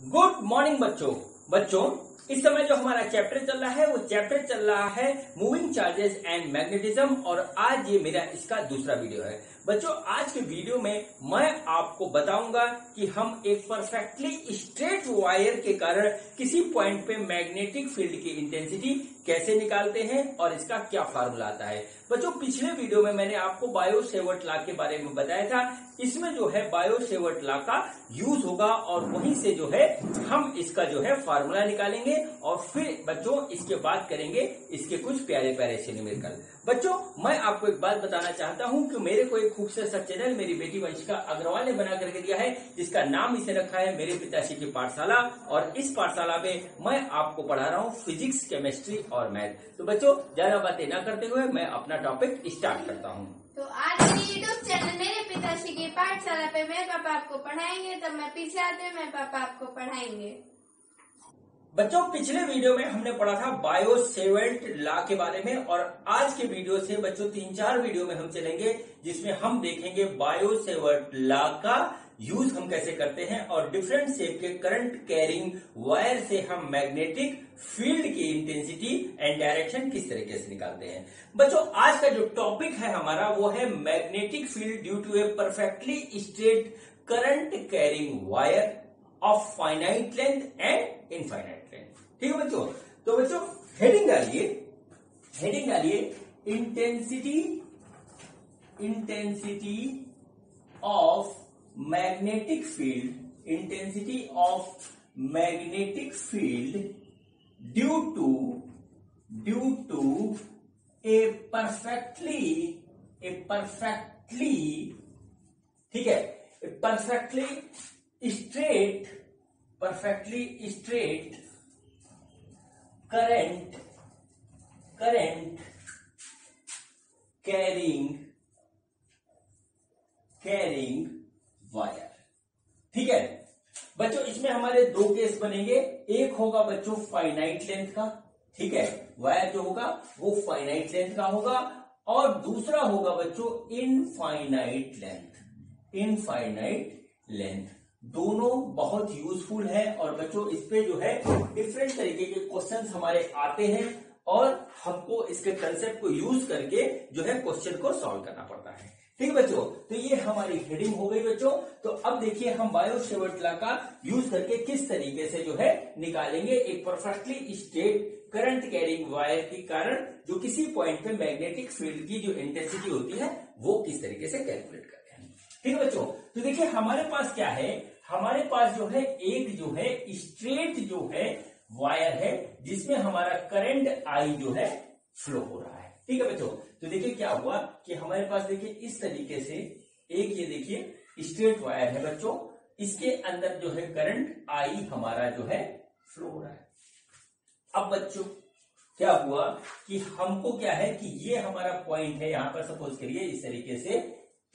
Good morning बच्चों इस समय जो हमारा चैप्टर चल रहा है वो चैप्टर चल रहा है मूविंग चार्जेस एंड मैग्नेटिज्म और आज ये मेरा इसका दूसरा वीडियो है। बच्चों आज के वीडियो में मैं आपको बताऊंगा कि हम एक परफेक्टली स्ट्रेट वायर के कारण किसी पॉइंट पे मैग्नेटिक फील्ड की इंटेंसिटी कैसे निकालते हैं और इसका क्या फार्मूला आता है। बच्चों पिछले वीडियो में मैंने आपको बायो सेवर्ट लॉ के बारे में बताया था। इसमें जो है बायो सेवर्ट लॉ का यूज होगा और वहीं से जो है हम इसका जो है फार्मूला निकालेंगे और फिर बच्चों इसके बाद करेंगे इसके कुछ प्यारे प्यारे से न्यूमेरिकल। बच्चों मैं आपको एक बात बताना चाहता हूं कि मेरे को एक खूबसूरत सा चैनल मेरी बेटी वंशिका अग्रवाल ने बना करके दिया है जिसका नाम इसे रखा है मेरे पिताश्री की पाठशाला और इस पाठशाला में मैं आपको पढ़ा रहा हूँ फिजिक्स, केमिस्ट्री और मैथ। तो बच्चों ज्यादा बातें न करते हुए मैं अपना टॉपिक स्टार्ट करता हूँ। तो आज मेरे यूट्यूब चैनल मेरे पिताश्री की पाठशाला पे मेरे पापा आपको पढ़ाएंगे, तब मैं पीछे आते हुए मेरे पापा आपको पढ़ाएंगे। बच्चों पिछले वीडियो में हमने पढ़ा था बायो सेवर्ट लॉ के बारे में और आज के वीडियो से बच्चों 3-4 वीडियो में हम चलेंगे जिसमें हम देखेंगे बायो सेवर्ट लॉ का यूज हम कैसे करते हैं और डिफरेंट शेप के करंट कैरिंग वायर से हम मैग्नेटिक फील्ड की इंटेंसिटी एंड डायरेक्शन किस तरीके से निकालते हैं। बच्चों आज का जो टॉपिक है हमारा वो है magnetic field due to a perfectly straight current carrying wire of finite length and infinite length. ठीक है बच्चों। तो बच्चों हेडिंग डालिए intensity of magnetic field due to a perfectly ठीक है perfectly straight current carrying wire. ठीक है बच्चों इसमें हमारे दो केस बनेंगे। एक होगा बच्चों फाइनाइट लेंथ का, ठीक है वायर जो होगा वो फाइनाइट लेंथ का होगा और दूसरा होगा बच्चों इनफाइनाइट लेंथ। दोनों बहुत यूजफुल है और बच्चों इस पे जो है डिफरेंट तरीके के क्वेश्चंस हमारे आते हैं और हमको इसके कंसेप्ट को यूज करके जो है क्वेश्चन को सॉल्व करना पड़ता है। ठीक है बच्चों। तो ये हमारी हेडिंग हो गई बच्चों। तो अब देखिए हम बायो सेवर्ट लॉ का यूज करके किस तरीके से जो है निकालेंगे एक perfectly straight current carrying wire के कारण जो किसी पॉइंट पे मैग्नेटिक फील्ड की जो इंटेंसिटी होती है वो किस तरीके से कैलकुलेट करते हैं। ठीक है बच्चों। तो देखिए हमारे पास क्या है, हमारे पास जो है एक जो है स्ट्रेट जो है वायर है जिसमें हमारा करंट आई जो है फ्लो हो रहा है। ठीक है बच्चों। तो देखिए क्या हुआ कि हमारे पास देखिए इस तरीके से एक ये देखिए स्ट्रेट वायर है बच्चों, इसके अंदर जो है करंट आई हमारा जो है फ्लो हो रहा है। अब बच्चों क्या हुआ कि हमको क्या है कि ये हमारा पॉइंट है, यहां पर सपोज करिए इस तरीके से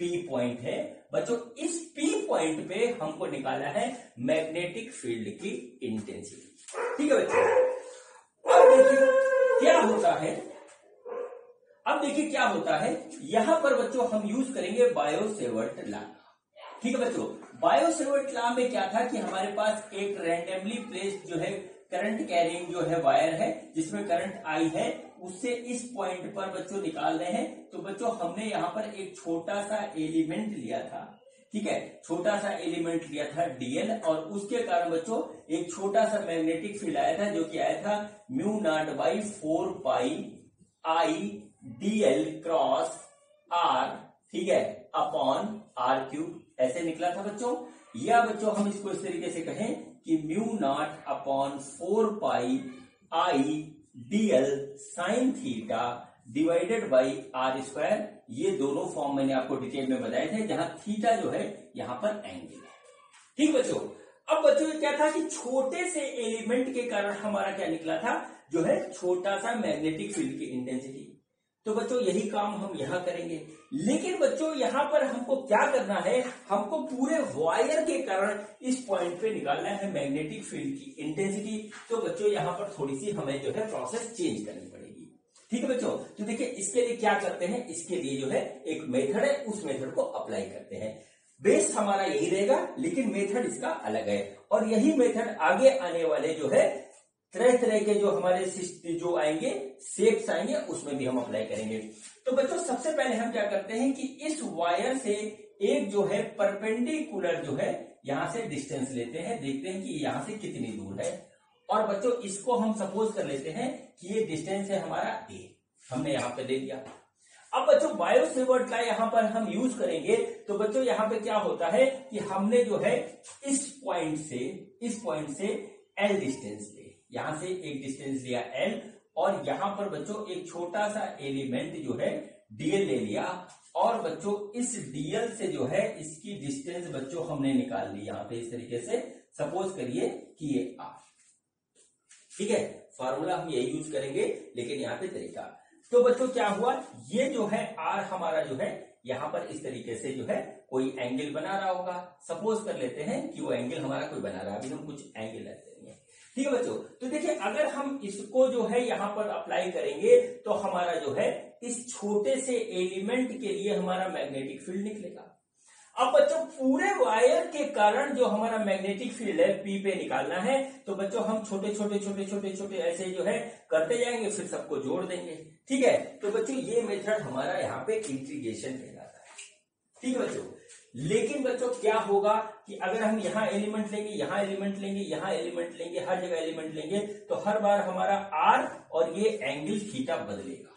P पॉइंट है बच्चों। इस P पॉइंट पे हमको निकाला है मैग्नेटिक फील्ड की इंटेंसिटी। ठीक है बच्चों। अब देखिए क्या होता है यहां पर बच्चों हम यूज करेंगे बायो सेवर्ट लॉ। ठीक है बच्चों। बायो सेवर्ट लॉ में क्या था कि हमारे पास एक रैंडमली प्लेस्ड जो है करंट कैरिंग जो है वायर है जिसमें करंट आई है, उससे इस पॉइंट पर बच्चों निकाल रहे हैं। तो बच्चों हमने यहां पर एक छोटा सा एलिमेंट लिया था, ठीक है छोटा सा एलिमेंट लिया था डीएल और उसके कारण बच्चों एक छोटा सा मैग्नेटिक फील्ड आया था जो कि आया था μ0/4 पाई dl क्रॉस r, ठीक है अपॉन r³ ऐसे निकला था बच्चों। या बच्चों हम इसको इस तरीके से कहें कि μ0/4 pi i dl sine theta divided by r²। ये दोनों फॉर्म मैंने आपको डिटेल में बताए थे जहां थीटा जो है यहां पर एंगल है। ठीक बच्चों। अब बच्चों ये क्या था कि छोटे से एलिमेंट के कारण हमारा क्या निकला था जो है छोटा सा मैग्नेटिक फील्ड की इंटेंसिटी। तो बच्चों यही काम हम यहां करेंगे, लेकिन बच्चों यहां पर हमको क्या करना है, हमको पूरे वायर के कारण इस पॉइंट पे निकालना है मैग्नेटिक फील्ड की इंटेंसिटी। तो बच्चों यहां पर थोड़ी सी हमें जो है प्रोसेस चेंज करनी पड़ेगी। ठीक है बच्चों। तो देखिए इसके लिए क्या करते हैं, इसके लिए जो है एक मेथड है, उस मेथड को अप्लाई करते हैं। बेस हमारा यही रहेगा लेकिन मेथड इसका अलग है। और यही मेथड आगे आने वाले जो है तरह तरह के जो हमारे जो आएंगे शेप्स आएंगे उसमें भी हम अप्लाई करेंगे। तो बच्चों सबसे पहले हम क्या करते हैं कि इस वायर से एक जो है परपेंडिकुलर जो है यहां से डिस्टेंस लेते हैं, देखते हैं कि यहां से कितनी दूर है। और बच्चों इसको हम सपोज कर लेते हैं कि ये डिस्टेंस है हमारा ए, हमने यहां पे दे दिया। अब बच्चों बायो सेवर्ट लॉ यहां पर हम यूज करेंगे। तो बच्चों यहां पे क्या होता है कि हमने जो है इस पॉइंट से एल डिस्टेंस ले, यहां से एक डिस्टेंस लिया एल, और यहां पर बच्चों एक छोटा सा एलिमेंट जो है डीएल ले लिया, और बच्चों इस डीएल से जो है इसकी डिस्टेंस बच्चों हमने निकाल ली यहां पे इस तरीके से। सपोज करिए कि ये आर, ठीक है, फॉर्मूला हम यही यूज करेंगे लेकिन यहाँ पे तरीका। तो बच्चों क्या हुआ, ये जो है आर हमारा जो है यहां पर इस तरीके से जो है कोई एंगल बना रहा होगा। सपोज कर लेते हैं कि वो एंगल हमारा कोई बना रहा है, अभी हम कुछ एंगल लेते हैं, ठीक है बच्चों। तो देखिए अगर हम इसको जो है यहां पर अप्लाई करेंगे तो हमारा जो है इस छोटे से एलिमेंट के लिए हमारा मैग्नेटिक फील्ड निकलेगा। अब बच्चों पूरे वायर के कारण जो हमारा मैग्नेटिक फील्ड है पी पे निकालना है, तो बच्चों हम छोटे छोटे ऐसे जो है करते जाएंगे, फिर सबको जोड़ देंगे, ठीक है। तो बच्चों ये मेथड हमारा यहाँ पे इंटीग्रेशन कहलाता है, ठीक है बच्चों। लेकिन बच्चों क्या होगा कि अगर हम यहाँ एलिमेंट लेंगे, यहाँ एलिमेंट लेंगे, यहाँ एलिमेंट लेंगे, हर जगह एलिमेंट लेंगे, तो हर बार हमारा आर और ये एंगल थीटा बदलेगा,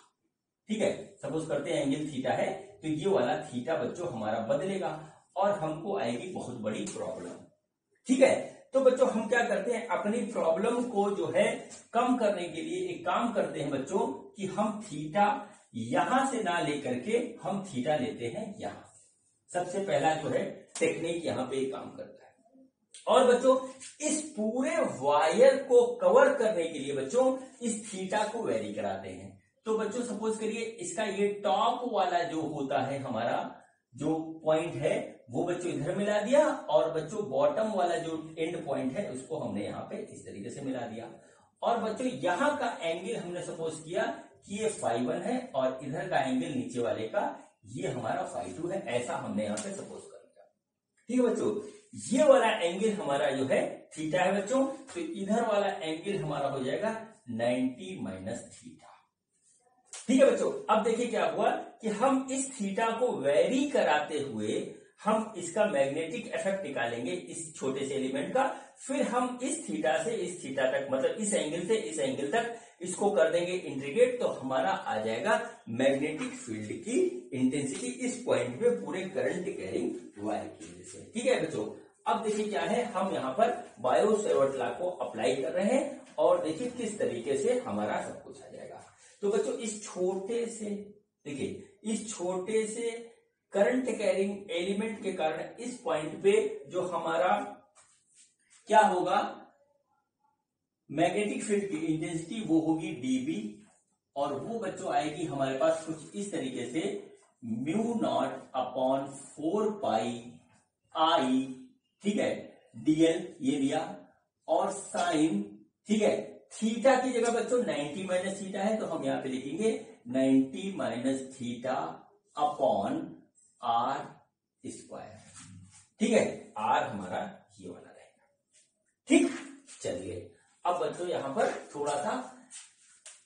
ठीक है। सपोज करते हैं एंगल थीटा है, तो ये वाला थीटा बच्चों हमारा बदलेगा और हमको आएगी बहुत बड़ी प्रॉब्लम, ठीक है। तो बच्चों हम क्या करते हैं, अपनी प्रॉब्लम को जो है कम करने के लिए एक काम करते हैं बच्चों कि हम थीटा यहां से ना लेकर के हम थीटा लेते हैं यहां। सबसे पहला जो है टेक्निक यहां पे काम करता है। और बच्चों इस पूरे वायर को कवर करने के लिए बच्चों इस थीटा को वेरी कराते हैं। तो बच्चों सपोज करिए इसका ये टॉप वाला जो होता है हमारा जो पॉइंट है वो बच्चों इधर मिला दिया, और बच्चों बॉटम वाला जो एंड पॉइंट है उसको हमने यहाँ पे इस तरीके से मिला दिया। और बच्चों यहाँ का एंगल हमने सपोज किया कि ये φ1 है, और इधर का एंगल नीचे वाले का ये हमारा φ2 है, ऐसा हमने यहाँ पे सपोज कर दिया, ठीक है बच्चों। ये वाला एंगल हमारा जो है थीटा है बच्चों, तो इधर वाला एंगल हमारा हो जाएगा 90 माइनस थीटा, ठीक है बच्चों। अब देखिए क्या हुआ कि हम इस थीटा को वेरी कराते हुए हम इसका मैग्नेटिक इफेक्ट निकालेंगे इस छोटे से एलिमेंट का, फिर हम इस थीटा से इस थीटा तक, मतलब इस एंगल से इस एंगल तक इसको कर देंगे इंटीग्रेट, तो हमारा आ जाएगा मैग्नेटिक फील्ड की इंटेंसिटी इस पॉइंट पे पूरे करंट कैरिंग वायर की वजह से, ठीक है बच्चों। अब देखिए क्या है, हम यहाँ पर बायो सेवर्ट लॉ को अप्लाई कर रहे हैं, और देखिए किस तरीके से हमारा सब कुछ आ जाएगा। तो बच्चों इस छोटे से, देखिए इस छोटे से करंट कैरिंग एलिमेंट के कारण इस पॉइंट पे जो हमारा क्या होगा, मैग्नेटिक फील्ड की इंटेंसिटी वो होगी dB, और वो बच्चों आएगी हमारे पास कुछ इस तरीके से μ0/4πI, ठीक है, dl ये लिया, और साइन, ठीक है, थीटा की जगह बच्चों 90 माइनस थीटा है, तो हम यहां पे लिखेंगे 90 minus theta upon R square, ठीक है, आर हमारा ये वाला रहेगा, ठीक। चलिए अब बच्चों यहां पर थोड़ा सा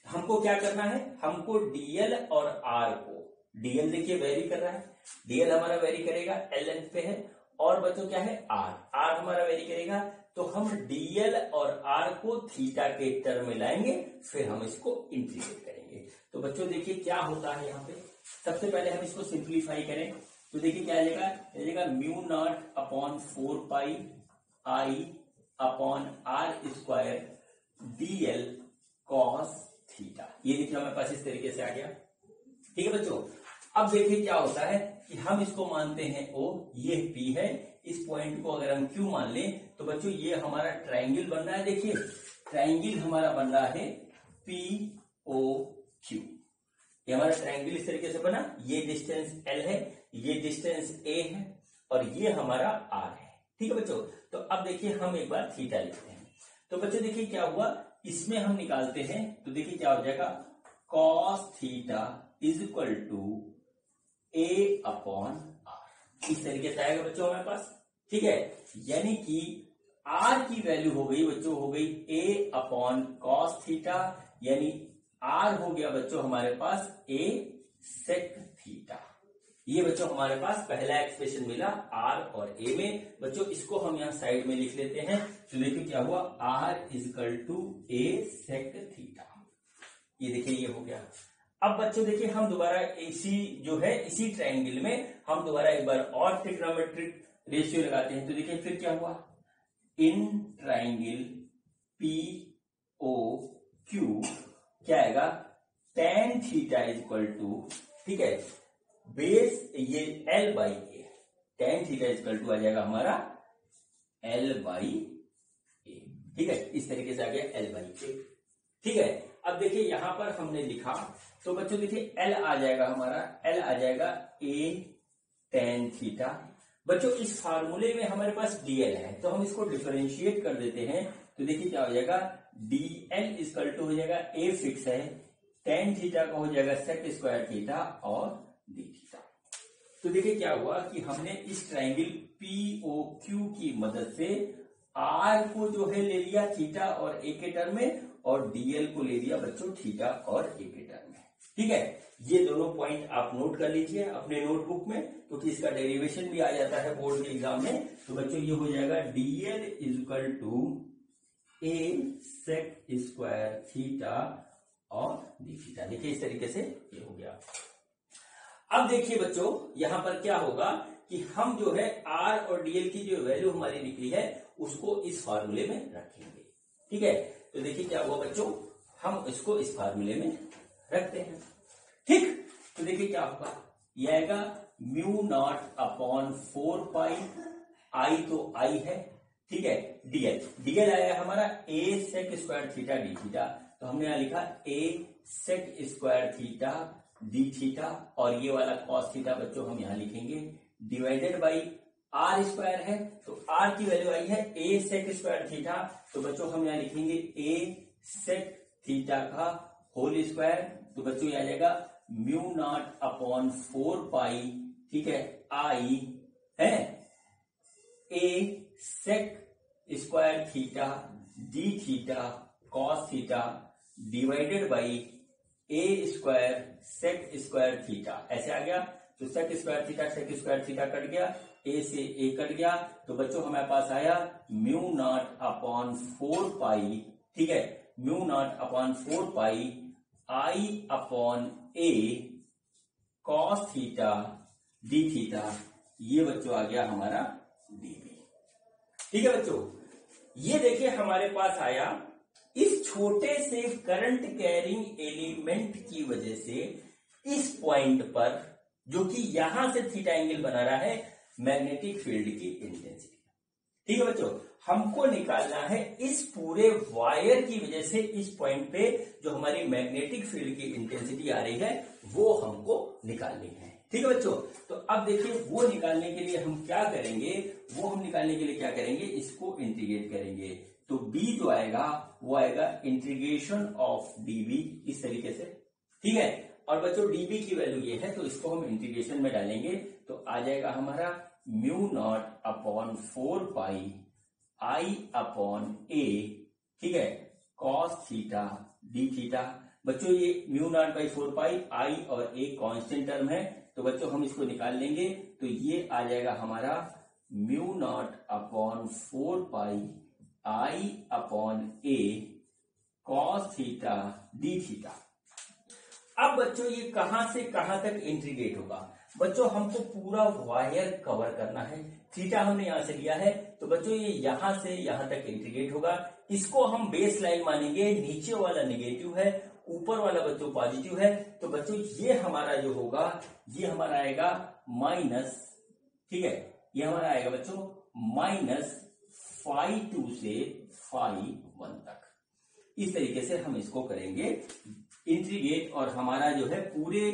हमको क्या करना है, हमको डीएल और आर को, डीएल देखिए वेरी कर रहा है, डीएल हमारा वेरी करेगा एल लेंथ पे है, और बच्चों क्या है आर हमारा वेरी करेगा, तो हम डीएल और आर को थीटा के टर्म में लाएंगे, फिर हम इसको इंटीग्रेट करेंगे। तो बच्चों देखिए क्या होता है यहाँ पे, सबसे पहले हम इसको सिंप्लीफाई करें, तो देखिए क्या आ जाएगा μ0/4πI upon R square dl cos theta, ये देखिए हमारे पास इस तरीके से आ गया, ठीक है बच्चों। अब देखिए क्या होता है कि हम इसको मानते हैं O, ये P है, इस पॉइंट को अगर हम Q मान लें, तो बच्चों ये हमारा ट्राइंगल बन रहा है, देखिए ट्राइंगल हमारा बन रहा है POQ, ये हमारा ट्राइंगल इस तरीके से बना, ये डिस्टेंस L है, ये डिस्टेंस A है, और ये हमारा R है, ठीक है बच्चों। तो अब देखिए हम एक बार थीटा लिखते हैं, तो बच्चों देखिए क्या हुआ, इसमें हम निकालते हैं, तो देखिए क्या हो जाएगा cos theta is equal to A upon R, इस तरीके से आएगा बच्चों हमारे पास, ठीक है। यानी कि आर की वैल्यू हो गई बच्चों, हो गई ए अपॉन कॉस थीटा, यानी आर हो गया बच्चों हमारे पास ए सेक थीटा। ये बच्चों हमारे पास पहला एक्सप्रेशन मिला आर और ए में। बच्चों इसको हम यहां साइड में लिख लेते हैं। तो देखिए क्या हुआ, R is equal to A sec theta. ये देखिए ये हो गया। अब बच्चों देखिए हम दोबारा इसी जो है इसी ट्रायंगल में हम दोबारा एक बार और ट्रिग्नोमेट्रिक रेशियो लगाते हैं। तो देखिए फिर क्या हुआ, in triangle P O Q क्या आएगा, tan थीटा इजक्वल टू, ठीक है, बेस ये L by A, tan theta equal to आ जाएगा हमारा L बाई ए। ठीक है, इस तरीके से आ गया L बाई ए। ठीक है, अब देखिए यहां पर हमने लिखा तो बच्चों देखिए L आ जाएगा हमारा, L आ जाएगा A tan थीटा। बच्चों इस फार्मूले में हमारे पास dl है तो हम इसको डिफरेंशिएट कर देते हैं। तो देखिए क्या हो जाएगा, dl इक्वल टू हो जाएगा A फिक्स है, tan थीटा का हो जाएगा sec स्क्वायर थीटा और d थीटा। तो देखिए क्या हुआ कि हमने इस ट्रायंगल POQ की मदद से r को जो है ले लिया थीटा और a के टर्म में, और dl को ले लिया बच्चों थीटा और a के टर्म में। ठीक है, ये दोनों पॉइंट आप नोट कर लीजिए अपने नोटबुक में, क्योंकि तो इसका डेरिवेशन भी आ जाता है बोर्ड के एग्जाम में। तो बच्चों ये हो जाएगा dl is equal to a sec square theta और d थीटा। देखिए इस तरीके से ये हो गया। अब देखिए बच्चों यहां पर क्या होगा कि हम जो है r और dl की जो वैल्यू हमारी निकली है उसको इस फार्मूले में रखेंगे। ठीक है, तो देखिए क्या हुआ बच्चों, हम इसको इस फार्मूले में रखते हैं। ठीक, तो देखिए क्या होगा, यह आएगा mu not upon 4 pi, I तो आई है, ठीक है, डीएल आया हमारा a sec square theta D theta. तो हमने यहां लिखा a sec square theta D theta, और ये वाला कॉस थीटा बच्चों हम यहां लिखेंगे, डिवाइडेड बाई आर स्क्वायर है तो आर की वैल्यू आई है a सेक स्क्वायर थीटा। तो बच्चों हम यहां लिखेंगे a सेक थीटा का होल स्क्वायर। तो बच्चों ये आ जाएगा म्यू नॉट अपॉन 4 पाई, ठीक है, आई है a sec square theta D theta cos theta divided by a square sec square theta. ऐसे आ गया। तो सेक स्क्वायर थीटा कट गया, a से a कट गया। तो बच्चों हमारे पास आया म्यू नॉट अपॉन 4 पाई, ठीक है, mu naught upon 4 pi I upon a cos theta D theta. ये बच्चों आ गया हमारा dv। ठीक है बच्चों, ये देखिए हमारे पास आया इस छोटे से करंट कैरिंग एलिमेंट की वजह से इस पॉइंट पर जो कि यहां से थीटा एंगल बना रहा है मैग्नेटिक फील्ड की इंटेंसिटी। ठीक है बच्चों, हमको निकालना है इस पूरे वायर की वजह से इस पॉइंट पे जो हमारी मैग्नेटिक फील्ड की इंटेंसिटी आ रही है वो हमको निकालनी है। ठीक है बच्चों, तो अब देखिए वो निकालने के लिए हम क्या करेंगे, इसको इंटीग्रेट करेंगे। तो b जो आएगा वो आएगा इंटीग्रेशन ऑफ dv, इस तरीके से। ठीक है, और बच्चों dv की वैल्यू ये है तो इसको हम इंटीग्रेशन में डालेंगे तो आ जाएगा हमारा mu not upon 4 pi I upon a, ठीक है, कॉस थीटा डी थीटा। बच्चों ये म्यू नॉट बाई 4 पाई आई और a कांस्टेंट टर्म है तो बच्चों हम इसको निकाल लेंगे। तो ये आ जाएगा हमारा mu not upon 4 pi I upon a cos theta D theta. अब बच्चों ये कहां से कहां तक इंटीग्रेट होगा, बच्चों हमको पूरा वायर कवर करना है। थीटा हमने यहां से लिया है तो बच्चों ये यहां से यहां तक इंटीग्रेट होगा। इसको हम बेस लाइन मानेंगे, नीचे वाला नेगेटिव है, ऊपर वाला बच्चों पॉजिटिव है। तो बच्चों ये हमारा जो होगा ये हमारा आएगा माइनस, ठीक है, ये हमारा आएगा बच्चों माइनस फाई 2 से फाई 1 तक। इस तरीके से हम इसको करेंगे इंटीग्रेट, और हमारा जो है पूरे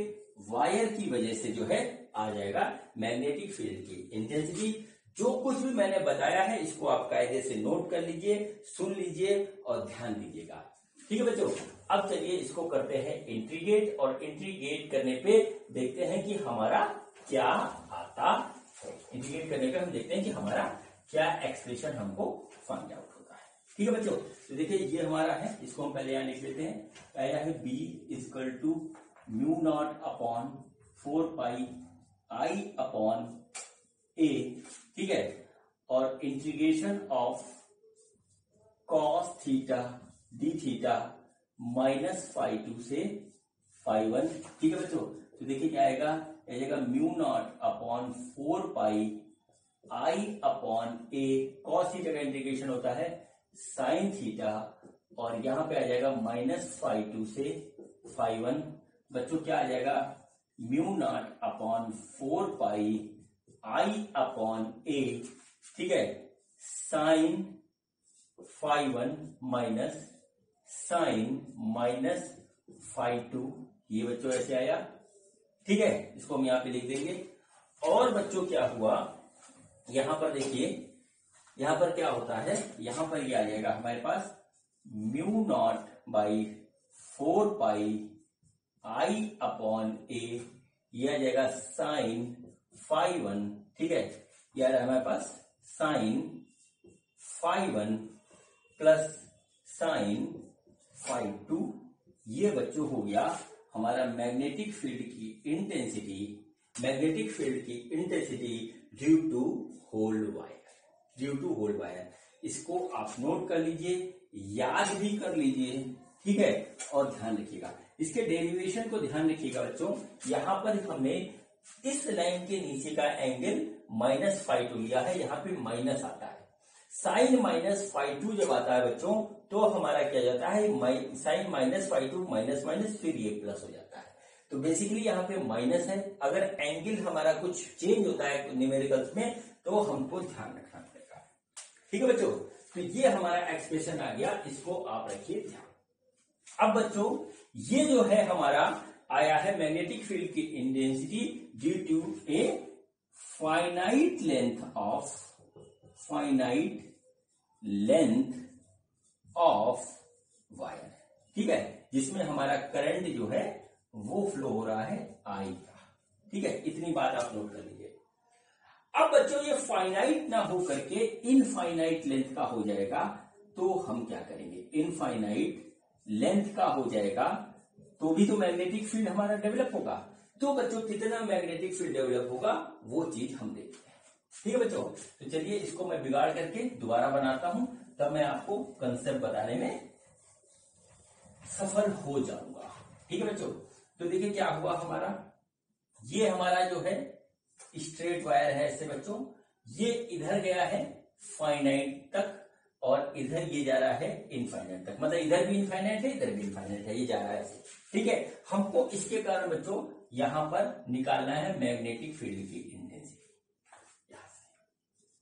वायर की वजह से जो है आ जाएगा मैग्नेटिक फील्ड की इंटेंसिटी। जो कुछ भी मैंने बताया है इसको आप कायदे से नोट कर लीजिए, सुन लीजिए और ध्यान दीजिएगा। ठीक है बच्चों, अब चलिए इसको करते हैं इंटीग्रेट, और इंटीग्रेट करने पे देखते हैं कि हमारा क्या आता है। इंटीग्रेट करने पे हम देखते हैं कि हमारा क्या एक्सप्रेशन हमको फाइंड आउट होता है। ठीक है बच्चों, तो देखिए ये हमारा है, इसको हम पहले यहाँ लिख लेते हैं। पहला है b equal to mu not upon 4 pi I upon A, ठीक है, और integration of cos theta D theta minus phi 2 से फाई 1। ठीक है बच्चों, तो देखिए क्या आएगा mu not upon 4 pi I upon A, cos theta का इंटीग्रेशन होता है साइन थीटा, और यहां पे आ जाएगा माइनस फाई 2 से फाई 1। बच्चों क्या आ जाएगा mu not upon 4 pi I upon A, ठीक है, sine phi 1 minus sine minus phi 2, ये बच्चों ऐसे आया। ठीक है, इसको हम यहां पे लिख देंगे। और बच्चों क्या हुआ, यहां पर देखिए यहां पर क्या होता है, यहां पर ये आ जाएगा हमारे पास mu not by 4 pi I upon A, ये आ जाएगा साइन फाई 1, ठीक है, ये आ रहा है हमारे पास sine phi 1 plus sine phi 2। ये बच्चों हो गया हमारा मैग्नेटिक फील्ड की इंटेंसिटी, मैग्नेटिक फील्ड की intensity due to hold wire, due to hold wire. इसको आप नोट कर लीजिए, याद भी कर लीजिए, ठीक है, और ध्यान रखिएगा इसके डेरिवेशन को, ध्यान रखिएगा बच्चों। यहां पर हमने इस लाइन के नीचे का एंगल माइनस फाई 2 लिया है, यहां पे माइनस आता है। साइन माइनस फाई 2 जब आता है बच्चों, तो हमारा क्या जाता है, sine minus phi 2 minus minus, फिर ये प्लस हो जाता है। तो बेसिकली यहाँ पे माइनस है। अगर एंगल हमारा कुछ चेंज होता है न्यूमेरिकल्स में, तो हमको ध्यान रखना पड़ेगा। ठीक है बच्चों, तो ये हमारा एक्सप्रेशन आ गया, इसको आप रखिए ध्यान। अब बच्चों ये जो है हमारा आया है मैग्नेटिक फील्ड की intensity due to a finite length of wire, ठीक है, जिसमें हमारा करंट जो है वो फ्लो हो रहा है आई का। ठीक है, इतनी बात आप नोट कर लीजिए। अब बच्चों ये फाइनाइट ना हो करके इनफाइनाइट लेंथ का हो जाएगा, तो हम क्या करेंगे, इनफाइनाइट लेंथ का हो जाएगा तो भी तो मैग्नेटिक फील्ड हमारा डेवलप होगा। तो बच्चों कितना मैग्नेटिक फील्ड डेवलप होगा वो चीज हम देखते हैं। ठीक है बच्चों, तो चलिए इसको मैं बिगाड़ करके दोबारा बनाता हूं, तब मैं आपको कंसेप्ट बताने में सफल हो जाऊंगा। ठीक है बच्चों, तो देखिए क्या हुआ हमारा, ये हमारा जो है स्ट्रेट वायर है ऐसे बच्चों, ये इधर गया है फाइनाइट तक और इधर ये जा रहा है इनफाइनाइट तक, मतलब इधर भी इनफाइनाइट है इधर भी इनफाइनाइट है, ये जा रहा है ऐसे। ठीक है, हमको इसके कारण बच्चों यहां पर निकालना है मैग्नेटिक फील्ड की इंटेंसिटी,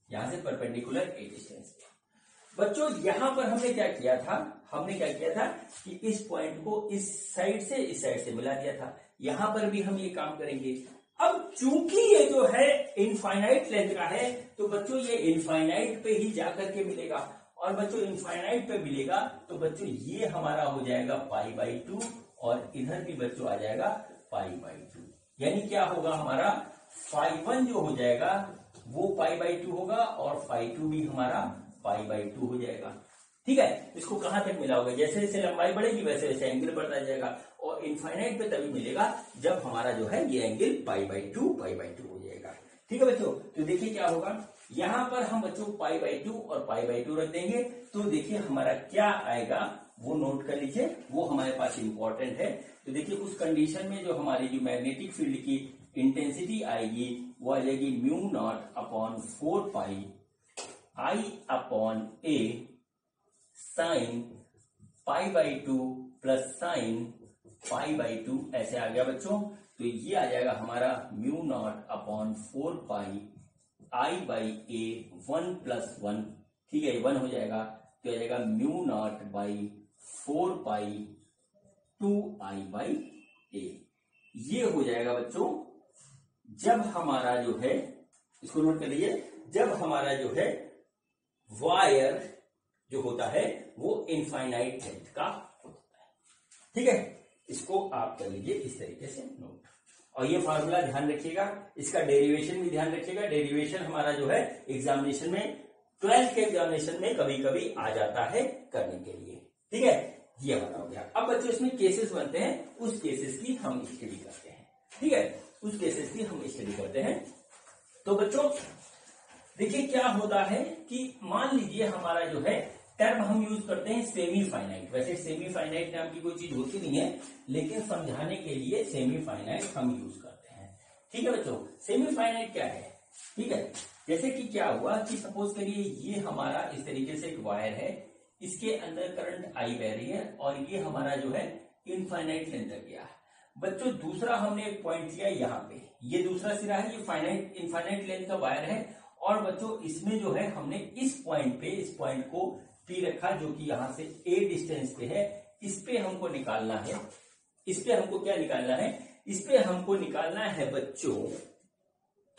यहां से परपेंडिकुलर ए डिस्टेंस। बच्चों यहां पर हमने क्या किया था, हमने क्या किया था कि इस पॉइंट को इस साइड से मिला दिया था। यहां पर भी हम ये काम करेंगे। अब चूंकि ये जो है इनफाइनाइट लेंथ का है, तो बच्चों ये इनफाइनाइट पे ही जाकर के मिलेगा, और बच्चों इनफाइनाइट पे मिलेगा तो बच्चों ये हमारा हो जाएगा पाई बाई 2, और इधर भी बच्चों आ जाएगा पाई बाई 2। यानी क्या होगा हमारा फाई 1 जो हो जाएगा वो पाई बाई 2 होगा, और फाई 2 भी हमारा पाई बाई 2 हो जाएगा। ठीक है, इसको कहां तक मिला होगा, जैसे जैसे लंबाई बढ़ेगी वैसे वैसे एंगल बढ़ता जाएगा, और इनफाइनाइट पे तभी मिलेगा जब हमारा जो है ये एंगल पाई बाई 2 हो जाएगा। ठीक है बच्चों, तो देखिए क्या होगा, यहां पर हम बच्चों पाई बाई 2 और पाई बाई 2 रख देंगे, तो देखिए हमारा क्या आएगा वो नोट कर लीजिए, वो हमारे पास इंपॉर्टेंट है। तो देखिए उस कंडीशन में जो हमारी जो मैग्नेटिक फील्ड की इंटेंसिटी आएगी वो आ जाएगी mu naught upon 4 pi I upon A sine pi by 2 plus sine pi by 2, ऐसे आ गया बच्चों। तो ये आ जाएगा हमारा mu not upon 4 pi I by A 1 plus 1, ठीक है, 1 हो जाएगा, तो आ जाएगा mu not by 4 pi 2 I by A. ये हो जाएगा बच्चों जब हमारा जो है, इसको नोट कर लीजिए, जब हमारा जो है वायर जो होता है वो इनफाइनाइट लेंथ का होता है। ठीक है, इसको आप कर लीजिए इस तरीके से नोट, और ये फार्मूला ध्यान रखिएगा, इसका डेरिवेशन भी ध्यान रखिएगा। डेरिवेशन हमारा जो है एग्जामिनेशन में 12th के एग्जामिनेशन में कभी कभी आ जाता है करने के लिए। ठीक है, ये हमारा हो गया। अब बच्चों इसमें केसेस बनते हैं, उस केसेस की हम स्टडी करते हैं। ठीक है, उस केसेस की हम स्टडी करते हैं। तो बच्चों देखिए क्या होता है कि मान लीजिए हमारा जो है टर्म हम यूज करते हैं सेमी फाइनाइट। वैसे सेमी फाइनाइट नाम की कोई चीज होती नहीं है, लेकिन समझाने के लिए सेमी फाइनाइट हम यूज करते हैं। ठीक है बच्चों, सेमी फाइनाइट क्या है? ठीक है, जैसे कि क्या हुआ कि सपोज करिए ये हमारा इस तरीके से एक वायर है, इसके अंदर करंट आई बह रही है और ये हमारा जो है इनफाइनाइट लेंथ तक गया। बच्चों दूसरा हमने एक पॉइंट लिया यहाँ पे, ये दूसरा सिरा है, ये फाइनाइट इनफाइनाइट लेंथ का वायर है और बच्चों इसमें जो है हमने इस पॉइंट पे, इस पॉइंट को पी रखा जो कि यहां से a डिस्टेंस पे है। इस पे हमको निकालना है, इस पे हमको क्या निकालना है? इस पे हमको निकालना है बच्चों,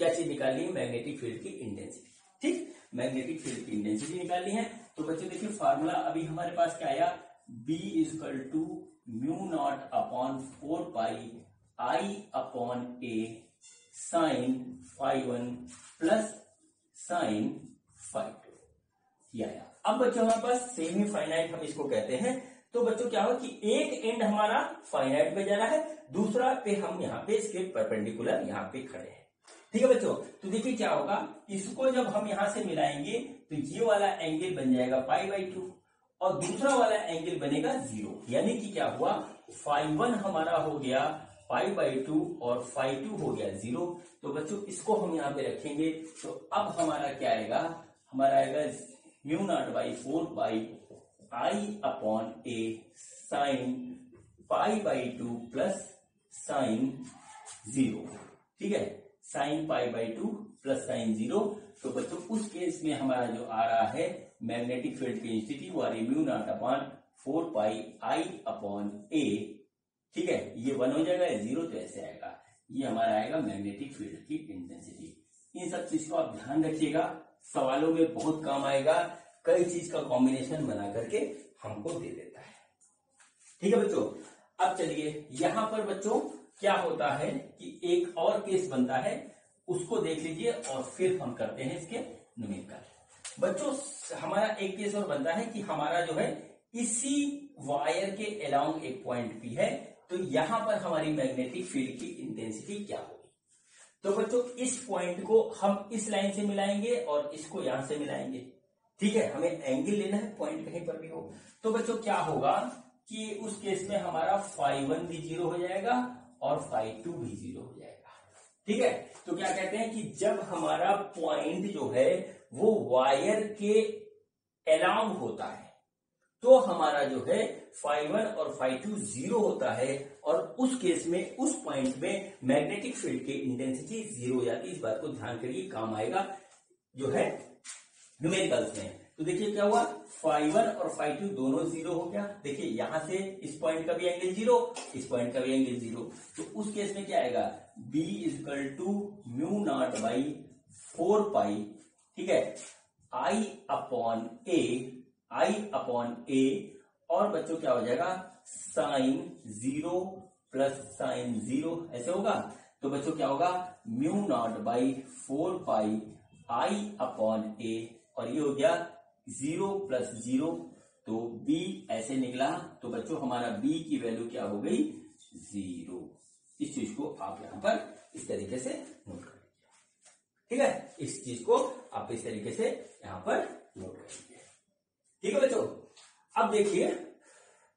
क्या चीज निकालनी है? मैग्नेटिक फील्ड की इंटेंसिटी। ठीक, मैग्नेटिक फील्ड की इंटेंसिटी निकालनी है। तो बच्चों देखिए फार्मूला अभी हमारे पास क्या आया, B = μ0 upon 4 pi I upon A sine φ1 plus sine φ2, ये आया। अब बच्चों हमारे पास सेमी फाइनाइट हम इसको कहते हैं। तो बच्चों क्या होगा कि एक एंड हमारा फाइनाइट पे जा रहा है, दूसरा पे हम यहाँ पे इसके परपेंडिकुलर यहाँ पे खड़े हैं। ठीक है बच्चों, तो देखिए क्या होगा, इसको जब हम यहां से मिलाएंगे तो ये वाला एंगल बन जाएगा π/2 और दूसरा वाला एंगल बनेगा 0। यानी कि क्या हुआ, φ1 हमारा हो गया π/2 और φ2 हो गया 0। तो बच्चों इसको हम यहाँ पे रखेंगे तो अब हमारा क्या आएगा, हमारा आएगा μ0/4 pi I upon A sine π/2 plus sine 0। ठीक है, साइन π/2 प्लस साइन 0। तो बच्चों उस केस में हमारा जो आ रहा है मैग्नेटिक फील्ड की इंटेंसिटी वो आ रही μ0/4 पाई I अपॉन A। ठीक है, ये 1 हो जाएगा, 0 तो ऐसे आएगा, ये हमारा आएगा मैग्नेटिक फील्ड की इंटेंसिटी। इन सब चीज को आप ध्यान रखिएगा, सवालों में बहुत काम आएगा, कई चीज का कॉम्बिनेशन बना करके हमको दे देता है। ठीक है बच्चों, अब चलिए यहां पर बच्चों क्या होता है कि एक और केस बनता है, उसको देख लीजिए और फिर हम करते हैं इसके न्यूमेरिकल। बच्चों हमारा एक केस और बनता है कि हमारा जो है इसी वायर के अलोंग एक पॉइंट पी है, तो यहां पर हमारी मैग्नेटिक फील्ड की इंटेंसिटी क्या होगी। तो बच्चों इस पॉइंट को हम इस लाइन से मिलाएंगे और इसको यहां से मिलाएंगे। ठीक है, हमें एंगल लेना है, पॉइंट कहीं पर भी हो। तो बच्चों क्या होगा कि उस केस में हमारा φ1 भी 0 हो जाएगा और φ2 भी 0 हो जाएगा। ठीक है, तो क्या कहते हैं कि जब हमारा पॉइंट जो है वो वायर के अलोंग होता है तो हमारा जो है φ1 और φ2 0 होता है और उस केस में उस पॉइंट में मैग्नेटिक फील्ड की इंटेंसिटी 0 हो जाती है। इस बात को ध्यान करिए, काम आएगा जो है न्यूमेरिकल्स में। तो देखिए क्या हुआ, φ1 और φ2 दोनों 0 हो गया। देखिए यहां से इस पॉइंट का भी एंगल 0, इस पॉइंट का भी एंगल 0। तो उस केस में क्या आएगा, B = μ0/4 पाई, ठीक है, I अपॉन A और बच्चों क्या हो जाएगा साइन 0 प्लस साइन 0 ऐसे होगा। तो बच्चों क्या होगा μ0/4 पाई I अपॉन A और ये हो गया 0 प्लस 0, तो B ऐसे निकला। तो बच्चों हमारा B की वैल्यू क्या हो गई, 0। इस चीज को आप यहां पर इस तरीके से नोट कर लीजिए। ठीक है, इस चीज को आप इस तरीके से यहां पर नोट कर लीजिए। ठीक है बच्चों, अब देखिए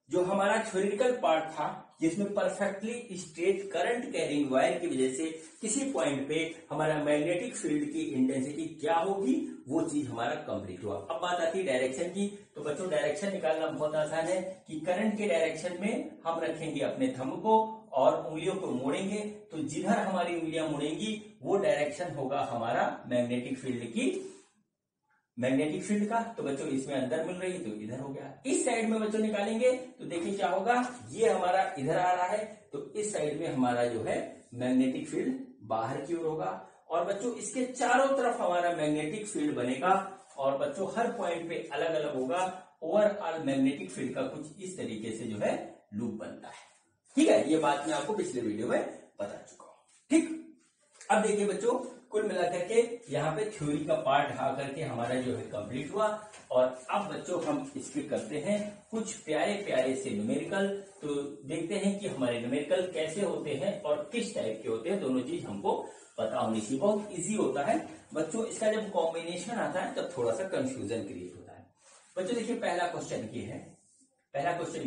जो हमारा थ्योरेटिकल पार्ट था जिसमें perfectly straight current carrying wire की वजह से किसी पॉइंट पे हमारा मैग्नेटिक फील्ड की इंटेंसिटी क्या होगी, वो चीज हमारा कंप्लीट हुआ। अब बात आती है डायरेक्शन की। तो बच्चों डायरेक्शन निकालना बहुत आसान है कि करंट के डायरेक्शन में हम रखेंगे अपने थंब को और उंगलियों को मोड़ेंगे, तो जिधर हमारी उंगलियां मुड़ेंगी वो डायरेक्शन होगा हमारा मैग्नेटिक फील्ड का। तो बच्चों इसमें अंदर मिल रही है तो इधर हो गया। इस साइड में बच्चों निकालेंगे तो देखिए क्या होगा, ये हमारा इधर आ रहा है तो इस साइड में हमारा जो है मैग्नेटिक फील्ड बाहर की ओर होगा और बच्चों इसके चारों तरफ हमारा मैग्नेटिक फील्ड बनेगा और बच्चों हर पॉइंट पे अलग अलग होगा। ओवरऑल मैग्नेटिक फील्ड का कुछ इस तरीके से जो है लूप बनता है। ठीक है, ये बात मैं आपको पिछले वीडियो में बता चुका हूं। ठीक, अब देखिए बच्चों कुल मिलाकर के यहाँ पे थ्योरी का पार्ट आ करके हमारा जो है कंप्लीट हुआ। और अब बच्चों हम इसके करते हैं कुछ प्यारे प्यारे से न्यूमेरिकल। तो देखते हैं कि हमारे न्यूमेरिकल कैसे होते हैं और किस टाइप के होते हैं, दोनों चीज हमको पता होनी चाहिए। बहुत इजी होता है बच्चों, इसका जब कॉम्बिनेशन आता है तब थोड़ा सा कंफ्यूजन क्रिएट होता है। बच्चों देखिए पहला क्वेश्चन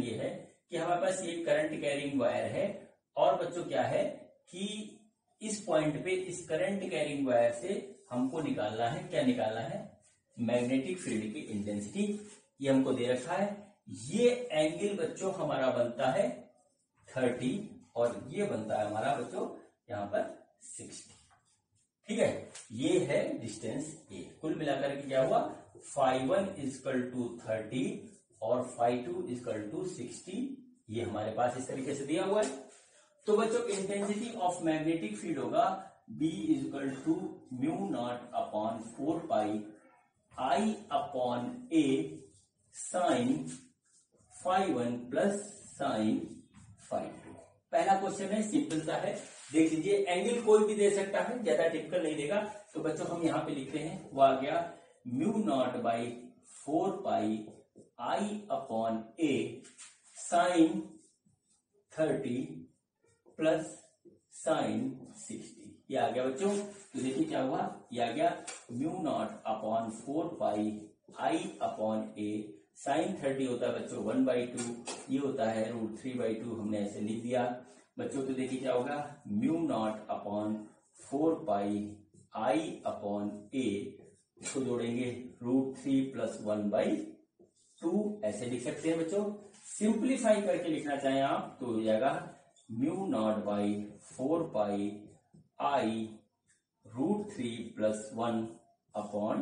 ये है कि हमारे पास ये करंट कैरिंग वायर है और बच्चों क्या है कि इस पॉइंट पे इस करंट कैरिंग वायर से हमको निकालना है, क्या निकालना है, मैग्नेटिक फील्ड की इंटेंसिटी। ये हमको दे रखा है। ये एंगल बच्चों हमारा बनता है 30 और ये बनता है हमारा बच्चों यहाँ पर 60। ठीक है, ये है डिस्टेंस ए। कुल मिलाकर के क्या हुआ, φ1 = 30 और φ2 = 60। ये हमारे पास इस तरीके से दिया हुआ है। तो बच्चों इंटेंसिटी ऑफ मैग्नेटिक फील्ड होगा B = μ0/4π I/A sin φ1 plus sin φ2। पहला क्वेश्चन है, सिंपल सा है, देख लीजिए। एंगल कोई भी दे सकता है, ज्यादा टिपिकल नहीं देगा। तो बच्चों हम यहाँ पे लिखते हैं, वो आ गया μ0/4π I/A sin 30 प्लस sin 60। ये आ गया बच्चों। तो देखिए क्या हुआ, ये आ गया μ0/4π I/A sin 30 होता है बच्चों 1/2, ये होता है √3/2, हमने ऐसे लिख दिया बच्चों। तो देखिए क्या होगा, μ0/4π I/A, इसको जोड़ेंगे √3 + 1/2, ऐसे लिख सकते हैं बच्चों। सिंप्लीफाई करके लिखना चाहें आप तो हो जाएगा μ0/4π I √3 + 1/2।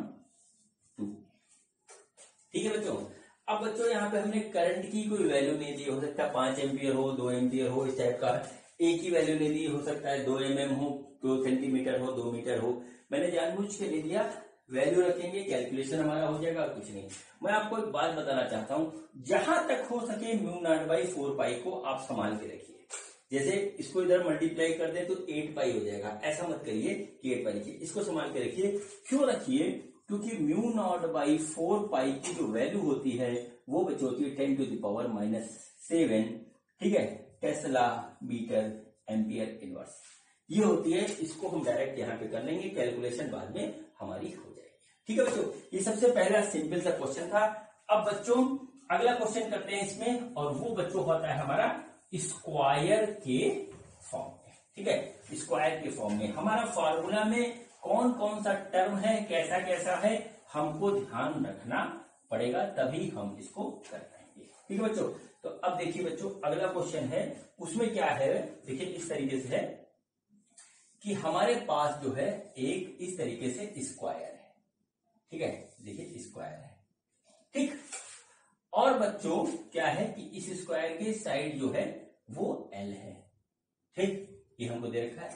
ठीक है बच्चों। अब बच्चों यहाँ पे हमने करंट की कोई वैल्यू नहीं दी, हो सकता है 5 एम्पियर हो, 2 एम्पियर हो, इस टाइप का। एक ही वैल्यू नहीं दी, हो सकता है 2 mm हो, 2 सेंटीमीटर हो, 2 मीटर हो। मैंने जानबूझ के ले दिया, वैल्यू रखेंगे, कैलकुलेशन हमारा हो जाएगा, कुछ नहीं। मैं आपको एक बात बताना चाहता हूं, जहां तक हो सके μ0/4π को आप संभाल के रखिए। जैसे इसको इधर मल्टीप्लाई कर दे तो 8π हो जाएगा, ऐसा मत करिए कि 8π लिखिए, इसको संभाल के रखिए। क्यों रखिए, क्योंकि μ0/4π की जो वैल्यू होती है वो बच्चों होती है 10⁻⁷। ठीक है, टेस्ला मीटर एम्पियर इनवर्स ये होती है। इसको हम डायरेक्ट यहाँ पे कर लेंगे, कैलकुलेशन बाद में हमारी हो जाएगी। ठीक है बच्चों, ये सबसे पहला सिंपल सा क्वेश्चन था। अब बच्चों अगला क्वेश्चन करते हैं इसमें, और वो बच्चों होता है हमारा स्क्वायर के फॉर्म में। ठीक है, स्क्वायर के फॉर्म में हमारा फॉर्मूला में कौन कौन सा टर्म है, कैसा कैसा है, हमको ध्यान रखना पड़ेगा, तभी हम इसको कर पाएंगे। ठीक है बच्चों। तो अब देखिए बच्चों अगला क्वेश्चन है, उसमें क्या है, देखिए इस तरीके से है कि हमारे पास जो है एक इस तरीके से स्क्वायर है। ठीक है, देखिए स्क्वायर है। ठीक, और बच्चों क्या है कि इस स्क्वायर की साइड जो है वो L है। ठीक, ये हमको दे रखा है L।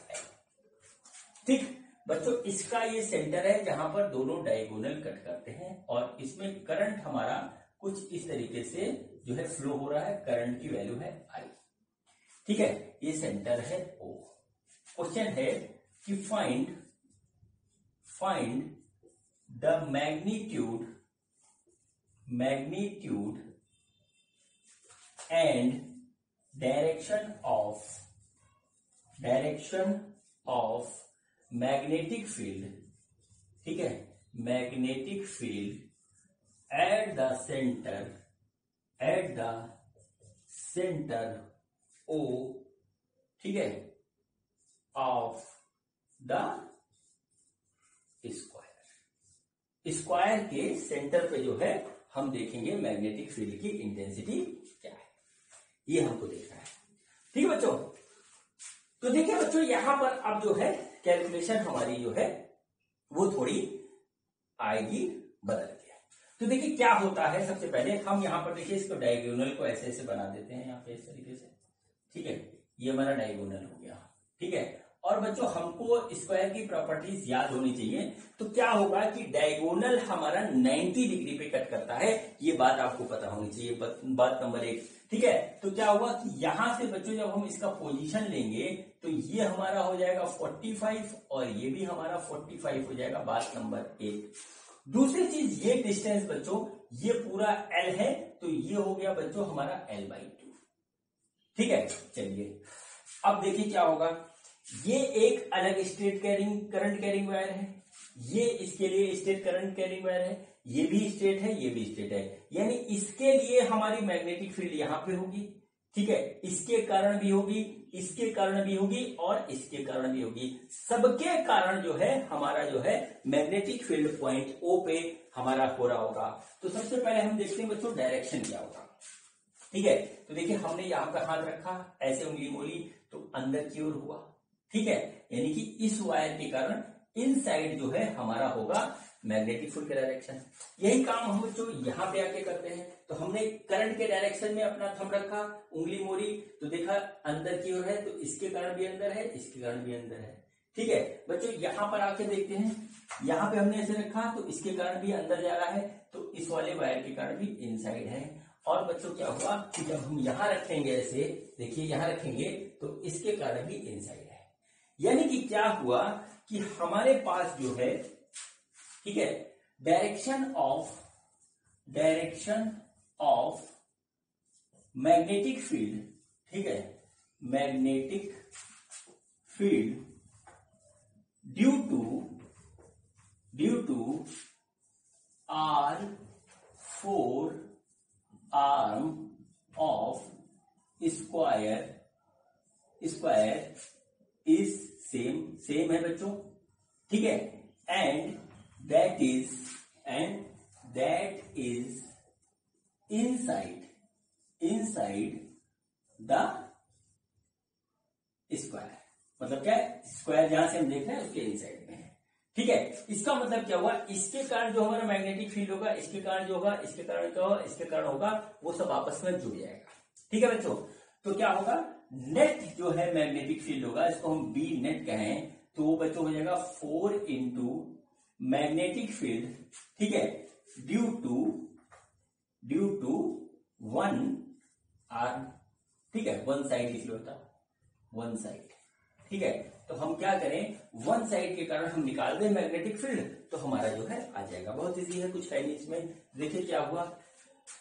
ठीक बच्चों, इसका ये सेंटर है जहां पर दोनों डायगोनल कट करते हैं, और इसमें करंट हमारा कुछ इस तरीके से जो है फ्लो हो रहा है। करंट की वैल्यू है I। ठीक है, ये सेंटर है O। क्वेश्चन है कि find the magnitude and direction of magnetic field. ठीक है, magnetic field at the centre O। ठीक है, ऑफ द स्क्वायर के सेंटर पे जो है हम देखेंगे मैग्नेटिक फील्ड की इंटेंसिटी क्या है, ये हमको देखना है। ठीक है बच्चों। तो देखिए बच्चों यहां पर अब जो है कैलकुलेशन हमारी जो है वो थोड़ी आएगी बदल के। तो देखिए क्या होता है, सबसे पहले हम यहां पर देखिए इसको डायगोनल को ऐसे ऐसे बना देते हैं यहाँ पे इस तरीके से। ठीक है, ये हमारा डायगोनल हो गया। ठीक है, और बच्चों हमको स्क्वायर की प्रॉपर्टीज याद होनी चाहिए। तो क्या होगा कि डायगोनल हमारा 90 डिग्री पे कट करता है, ये बात आपको पता होनी चाहिए, बात नंबर 1। ठीक है, तो क्या होगा कि यहां से बच्चों जब हम इसका पोजीशन लेंगे तो ये हमारा हो जाएगा 45 और ये भी हमारा 45 हो जाएगा, बात नंबर 1। दूसरी चीज, ये डिस्टेंस बच्चों ये पूरा L है, तो ये हो गया बच्चों हमारा L/2। ठीक है, चलिए अब देखिए क्या होगा। ये एक अलग स्टेट करंट कैरिंग वायर है, ये इसके लिए स्टेट करंट कैरिंग वायर है, ये भी स्टेट है, ये भी स्टेट है, यानी इसके लिए हमारी मैग्नेटिक फील्ड यहां पे होगी। ठीक है, इसके कारण भी होगी, इसके कारण भी होगी और इसके कारण भी होगी। सबके कारण जो है हमारा जो है मैग्नेटिक फील्ड पॉइंट O पे हमारा हो रहा होगा। तो सबसे पहले हम देखते हैं बच्चों डायरेक्शन क्या होगा। ठीक है, तो देखिए हमने यहां पर हाथ रखा, ऐसे उंगली मोड़ी तो अंदर की ओर हुआ। ठीक है, यानी कि इस वायर के कारण इनसाइड जो है हमारा होगा मैग्नेटिक फील्ड का डायरेक्शन। यही काम हम बच्चों यहाँ पे आके करते हैं। तो हमने करंट के डायरेक्शन में अपना थंब रखा, उंगली मोड़ी तो देखा अंदर की ओर है, तो इसके कारण भी अंदर है, इसके कारण भी अंदर है। ठीक है बच्चों, यहां पर आके देखते हैं, यहां पे हमने ऐसे रखा तो इसके कारण भी अंदर जा रहा है, तो इस वाले वायर के कारण भी इनसाइड है। और बच्चों क्या हुआ कि जब हम यहां रखेंगे ऐसे, देखिए यहां रखेंगे तो इसके कारण भी इनसाइड है। यानी कि क्या हुआ कि हमारे पास जो है, ठीक है, डायरेक्शन ऑफ मैग्नेटिक फील्ड, ठीक है, magnetic field due to R4 arm of square is same है बच्चों। ठीक है, and that is inside the square. मतलब क्या है, स्क्वायर जहां से हम देख रहे हैं उसके इनसाइड में है। ठीक है, इसका मतलब क्या हुआ, इसके कारण जो हमारा मैग्नेटिक फील्ड होगा, इसके कारण जो होगा, इसके कारण क्या होगा, इसके कारण होगा, वो सब आपस में जुड़ जाएगा। ठीक है बच्चों, तो क्या होगा, नेट जो है मैग्नेटिक फील्ड होगा, इसको हम बी नेट कहें, तो वो बच्चों हो जाएगा 4 इंटू मैग्नेटिक फील्ड, ठीक है, ड्यू टू 1 आर्म। ठीक है, वन साइड इसलिए होता, वन साइड। ठीक है, तो हम क्या करें, वन साइड के कारण हम निकाल दें मैग्नेटिक फील्ड, तो हमारा जो है आ जाएगा। बहुत इजी है, कुछ है नहीं इसमें। देखिए क्या हुआ,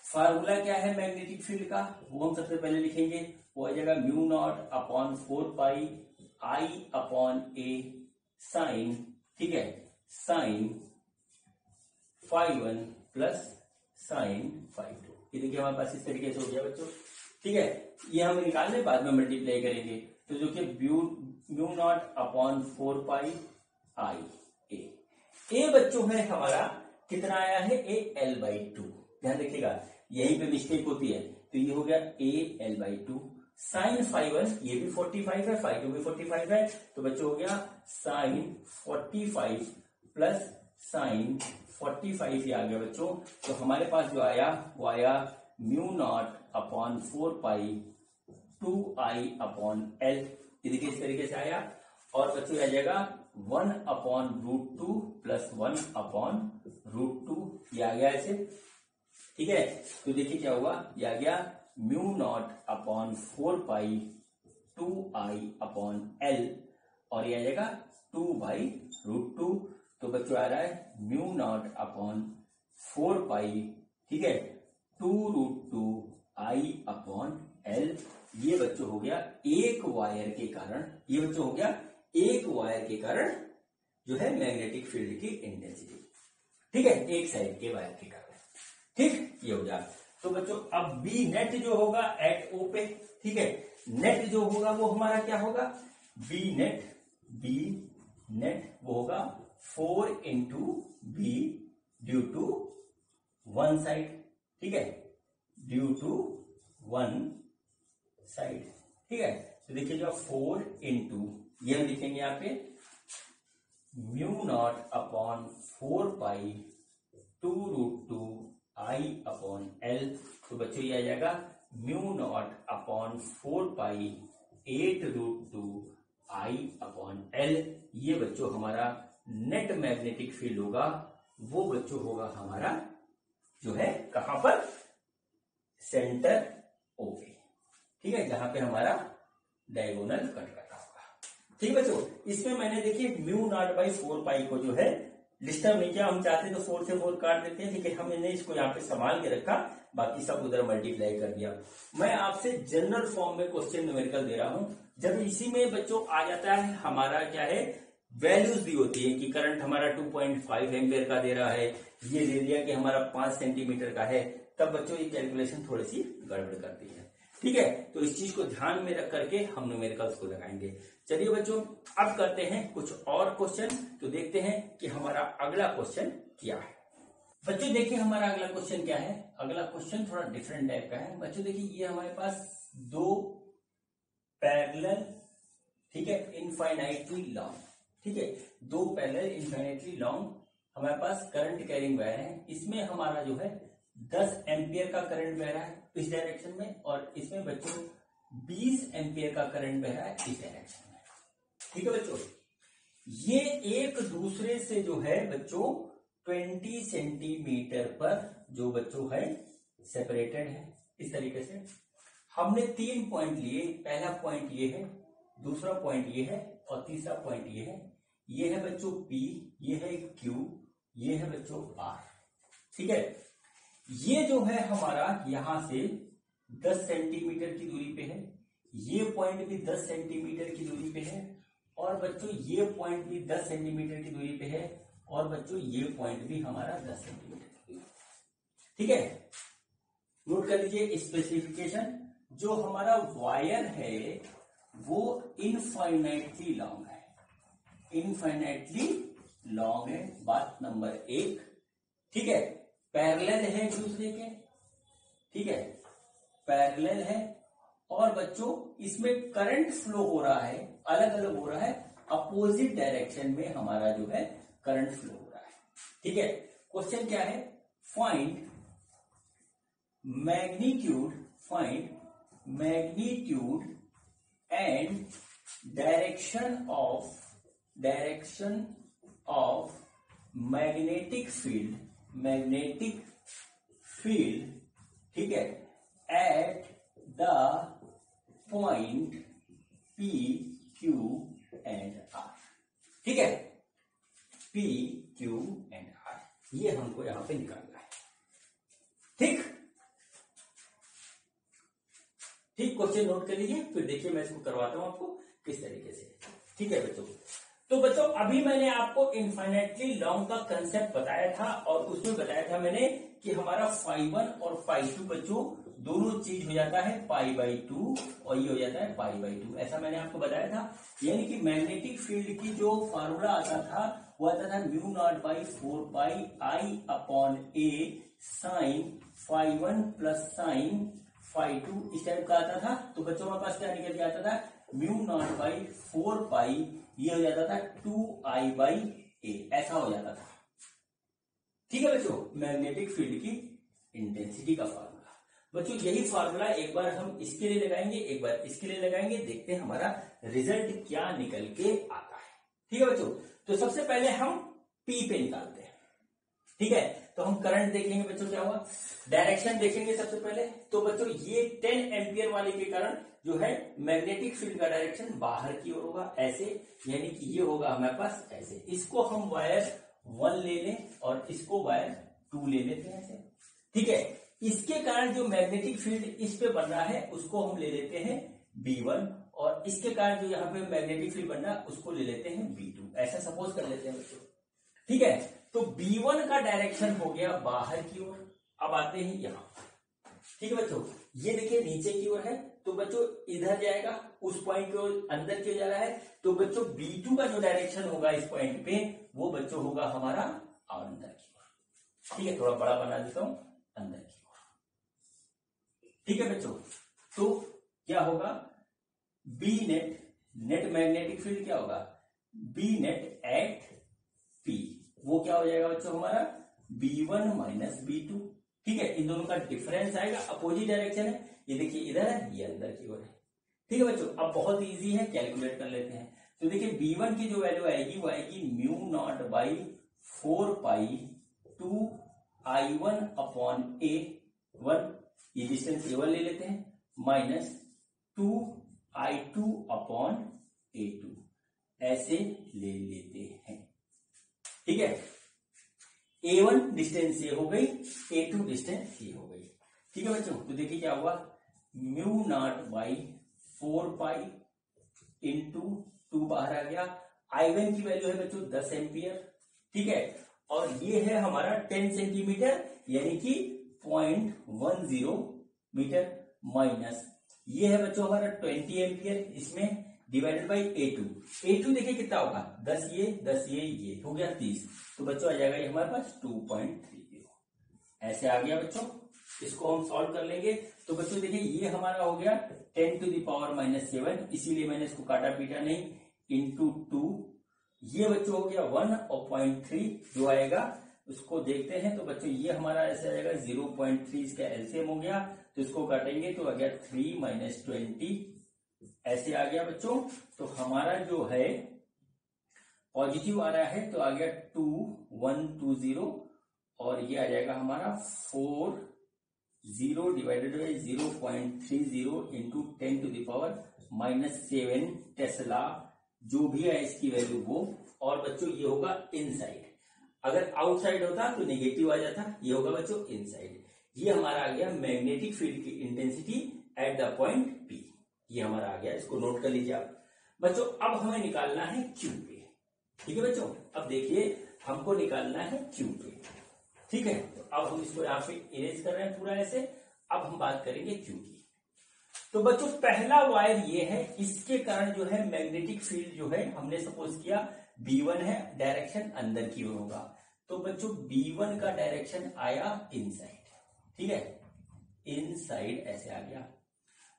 फार्मूला क्या है मैग्नेटिक फील्ड का, वो हम सबसे पहले लिखेंगे, वो आ जाएगा mu not upon 4 pi I upon A sine, ठीक है, साइन φ1 प्लस साइन φ2। ये देखिए हमारे पास इस तरीके से हो गया बच्चों। ठीक है, ये हम निकालने बाद में मल्टीप्लाई करेंगे, तो जो कि mu naught upon 4 pi I ए बच्चों है हमारा कितना आया है, A L/2। ध्यान रखिएगा यहीं पे मिस्टेक होती है, तो ये हो गया A L/2 साइन φ1, ये भी 45 है, φ2 भी 45 है, तो बच्चों हो गया साइन 45 प्लस साइन 45 ये आ गया बच्चों। तो हमारे पास जो आया वो आया म्यू नॉट अपॉन 4 पाई 2I अपॉन L। ये देखिए इस तरीके से आया, और बच्चों आ जाएगा 1 अपॉन √2 प्लस 1 अपॉन √2, ये आ गया ऐसे। ठीक है, तो देखिए क्या हुआ, ये आ गया म्यू नॉट अपॉन 4 पाई 2I अपॉन L, और ये आ जाएगा 2/√2। तो बच्चों आ रहा है म्यू नॉट अपॉन 4 पाई, ठीक है, 2√2I अपॉन L। ये बच्चों हो गया एक वायर के कारण, ये बच्चों हो गया एक वायर के कारण जो है मैग्नेटिक फील्ड की इंटेंसिटी। ठीक है, एक साइड के वायर के कारण। ठीक, ये हो गया। तो बच्चों अब बी नेट जो होगा एट ओ पे, ठीक है, नेट जो होगा वो हमारा क्या होगा, बी नेट वो होगा 4 into B due to one side. ठीक है, ड्यू टू वन साइड। ठीक है, तो देखिए जो 4 इंटू, ये हम लिखेंगे यहाँ पे म्यू नॉट अपॉन 4 पाई 2√2I अपॉन L। तो बच्चों ये आ जाएगा mu not upon 4 pi 8√2 I/L, ये बच्चों हमारा नेट मैग्नेटिक फील्ड होगा, वो बच्चों होगा हमारा जो है कहां पर, सेंटर ओ पे, ठीक है, जहां पे हमारा डायगोनल कट रखा होगा। ठीक है बच्चों, इसमें मैंने देखिए म्यू नॉट बाई 4 पाई को जो है डिस्टर्ब नहीं किया, हम चाहते तो 4 से 4 काट देते हैं, ठीक है, हमने इसको यहाँ पे संभाल के रखा, बाकी सब उधर मल्टीप्लाई कर दिया। मैं आपसे जनरल फॉर्म में क्वेश्चन न्यूमेरिकल दे रहा हूं, जब इसी में बच्चों आ जाता है हमारा क्या है, वैल्यूज दी होती है कि करंट हमारा 2.5 एम्पियर का दे रहा है, ये दे दिया कि हमारा 5 सेंटीमीटर का है, तब बच्चों ये कैलकुलेशन थोड़ी सी गड़बड़ करती है। ठीक है, तो इस चीज को ध्यान में रख करके हम न्यूमेरिकल्स को लगाएंगे। चलिए बच्चों, अब करते हैं कुछ और क्वेश्चन, तो देखते हैं कि हमारा अगला क्वेश्चन क्या है। बच्चों देखिए हमारा अगला क्वेश्चन क्या है, अगला क्वेश्चन थोड़ा डिफरेंट टाइप का है। बच्चों देखिए ये हमारे पास दो पैरेलल, ठीक है, इनफाइनाइटली लॉन्ग, ठीक है, दो पैरेलल इनफाइनाइटली लॉन्ग हमारे पास करंट कैरिंग वायर है, इसमें हमारा जो है 10 एम्पियर का करंट बह रहा है इस डायरेक्शन में, और इसमें बच्चों 20 एम्पियर का करंट बह रहा है इस डायरेक्शन में। ठीक है बच्चों, ये एक दूसरे से जो है बच्चों 20 सेंटीमीटर पर जो बच्चों है सेपरेटेड है। इस तरीके से हमने 3 पॉइंट लिए, पहला पॉइंट ये है, दूसरा पॉइंट ये है, और तीसरा पॉइंट ये है। ये है बच्चों P, ये है Q, ये है बच्चों R। ठीक है, ये जो है हमारा यहां से 10 सेंटीमीटर की दूरी पे है, ये पॉइंट भी 10 सेंटीमीटर की दूरी पे है, और बच्चों ये पॉइंट भी 10 सेंटीमीटर की दूरी पे है, और बच्चों ये पॉइंट भी हमारा 10 सेंटीमीटर की दूरी। ठीक है, नोट कर लीजिए स्पेसिफिकेशन। जो हमारा वायर है वो इनफाइनाइटली लॉन्ग है, इनफाइनाइटली लॉन्ग है, बात नंबर 1। ठीक है, पैरेलल है एक दूसरे के, ठीक है, पैरेलल है, और बच्चों इसमें करंट फ्लो हो रहा है, अलग अलग हो रहा है, अपोजिट डायरेक्शन में हमारा जो है करंट फ्लो हो रहा है। ठीक है, क्वेश्चन क्या है, find magnitude, find magnitude and direction of magnetic field, magnetic field, ठीक है, eight the point P, Q and R। ठीक है, P, Q एंड R, ये हमको यहां पे निकालना है। ठीक, क्वेश्चन नोट कर लीजिए, फिर देखिए मैं इसको करवाता हूं आपको किस तरीके से। ठीक है बच्चों, तो बच्चों अभी मैंने आपको इनफाइनाइटली लॉन्ग का कंसेप्ट बताया था, और उसमें बताया था मैंने कि हमारा φ1 और φ2 बच्चों दोनों चीज हो जाता है π/2, और ये हो जाता है π/2, ऐसा मैंने आपको बताया था। यानी कि मैग्नेटिक फील्ड की जो फॉर्मूला आता था वो आता था mu not by 4 pi I/A sine φ1 plus sine φ2, इस टाइप का आता था। तो बच्चों हमारे पास क्या निकल के आता था, म्यू नॉट बाई 4 पाई, ये हो जाता था 2I/A, ऐसा हो जाता था। ठीक है बच्चों, मैग्नेटिक फील्ड की इंटेंसिटी का फार्मूला। बच्चों यही फार्मूला एक बार हम इसके लिए लगाएंगे, एक बार इसके लिए लगाएंगे, देखते हैं हमारा रिजल्ट क्या निकल के आता है। ठीक है बच्चों, तो सबसे पहले हम P पे निकालते हैं। ठीक है, तो हम करंट देखेंगे बच्चों क्या हुआ, डायरेक्शन देखेंगे सबसे पहले। तो बच्चों ये 10 एम्पियर वाले के कारण जो है मैग्नेटिक फील्ड का डायरेक्शन बाहर की ओर होगा, ऐसे, यानी कि ये होगा हमारे पास ऐसे। इसको हम वायर 1 ले लें और इसको वायर 2 ले लेते हैं ऐसे। ठीक है, इसके कारण जो मैग्नेटिक फील्ड इस पे बन रहा है उसको हम ले लेते हैं B1, और इसके कारण जो यहाँ पे मैग्नेटिक फील्ड बन रहा है उसको ले लेते हैं B2, ऐसा सपोज कर लेते हैं बच्चों। ठीक है, तो B1 का डायरेक्शन हो गया बाहर की ओर। अब आते हैं यहां। ठीक है बच्चों, ये देखिए नीचे की ओर है, तो बच्चों इधर जाएगा, उस पॉइंट की ओर अंदर क्यों जा रहा है, तो बच्चों B2 का जो डायरेक्शन होगा इस पॉइंट पे वो बच्चों होगा हमारा अंदर की ओर। ठीक है, थोड़ा बड़ा बना देता हूं, अंदर की ओर। ठीक है बच्चों, तो क्या होगा, बी नेट मैग्नेटिक फील्ड क्या होगा, बी नेट एट P, वो क्या हो जाएगा बच्चों हमारा B1 माइनस B2। ठीक है, इन दोनों का डिफरेंस आएगा, अपोजिट डायरेक्शन है, ये देखिए इधर है, ये अंदर की ओर है। ठीक है बच्चों, अब बहुत इजी है, कैलकुलेट कर लेते हैं। तो देखिए B1 की जो वैल्यू आएगी वो आएगी mu naught by 4 pi 2 I1 upon A1, ये डिस्टेंस A1 ले लेते हैं, माइनस 2 I2 अपॉन A2 ऐसे ले लेते हैं। ठीक है, A1 डिस्टेंस ये हो गई, A2 डिस्टेंस ये हो गई। ठीक है बच्चों, तो देखिए क्या हुआ, mu naught by 4 pi into 2 बाहर आ गया, I1 की वैल्यू है बच्चों 10 एम्पियर। ठीक है, और ये है हमारा 10 सेंटीमीटर यानी कि 0.10 मीटर, माइनस ये है बच्चों हमारा 20 एम्पियर, इसमें डिवाइडेड बाई A2 देखिए कितना होगा, 10 ये हो गया 30, तो बच्चों आ जाएगा ये हमारे पास 2.30 ऐसे आ गया बच्चों। इसको हम सॉल्व कर लेंगे, तो बच्चों देखिए ये हमारा हो गया 10 टू द पावर -7, इसीलिए मैंने इसको काटा पीटा नहीं, इंटू 2, ये बच्चों हो गया 1/3 जो आएगा उसको देखते हैं, तो बच्चों ये हमारा ऐसे आ जाएगा 0.3, इसका एलसीएम हो गया, तो इसको काटेंगे तो आ गया 3 - 20 ऐसे आ गया बच्चों। तो हमारा जो है पॉजिटिव आ रहा है तो आ गया 2120, और ये आ जाएगा हमारा 40 divided by 0.30 into 10 to the power -7 tesla, जो भी है इसकी वैल्यू वो, और बच्चों ये होगा इनसाइड, अगर आउटसाइड होता तो नेगेटिव आ जाता, ये होगा बच्चों इनसाइड। ये हमारा आ गया मैग्नेटिक फील्ड की intensity at the point P, ये हमारा आ गया, इसको नोट कर लीजिए आप बच्चों। अब हमें निकालना है QP। ठीक है बच्चों, अब देखिए हमको निकालना है QP। ठीक है, तो अब हम इसको यहाँ पे इरेज कर रहे हैं पूरा ऐसे। अब हम बात करेंगे Q की। तो बच्चों पहला वायर ये है, इसके कारण जो है मैग्नेटिक फील्ड जो है हमने सपोज किया B1 है, डायरेक्शन अंदर की ओर होगा, तो बच्चों B1 का डायरेक्शन आया इनसाइड। ठीक है, इनसाइड ऐसे आ गया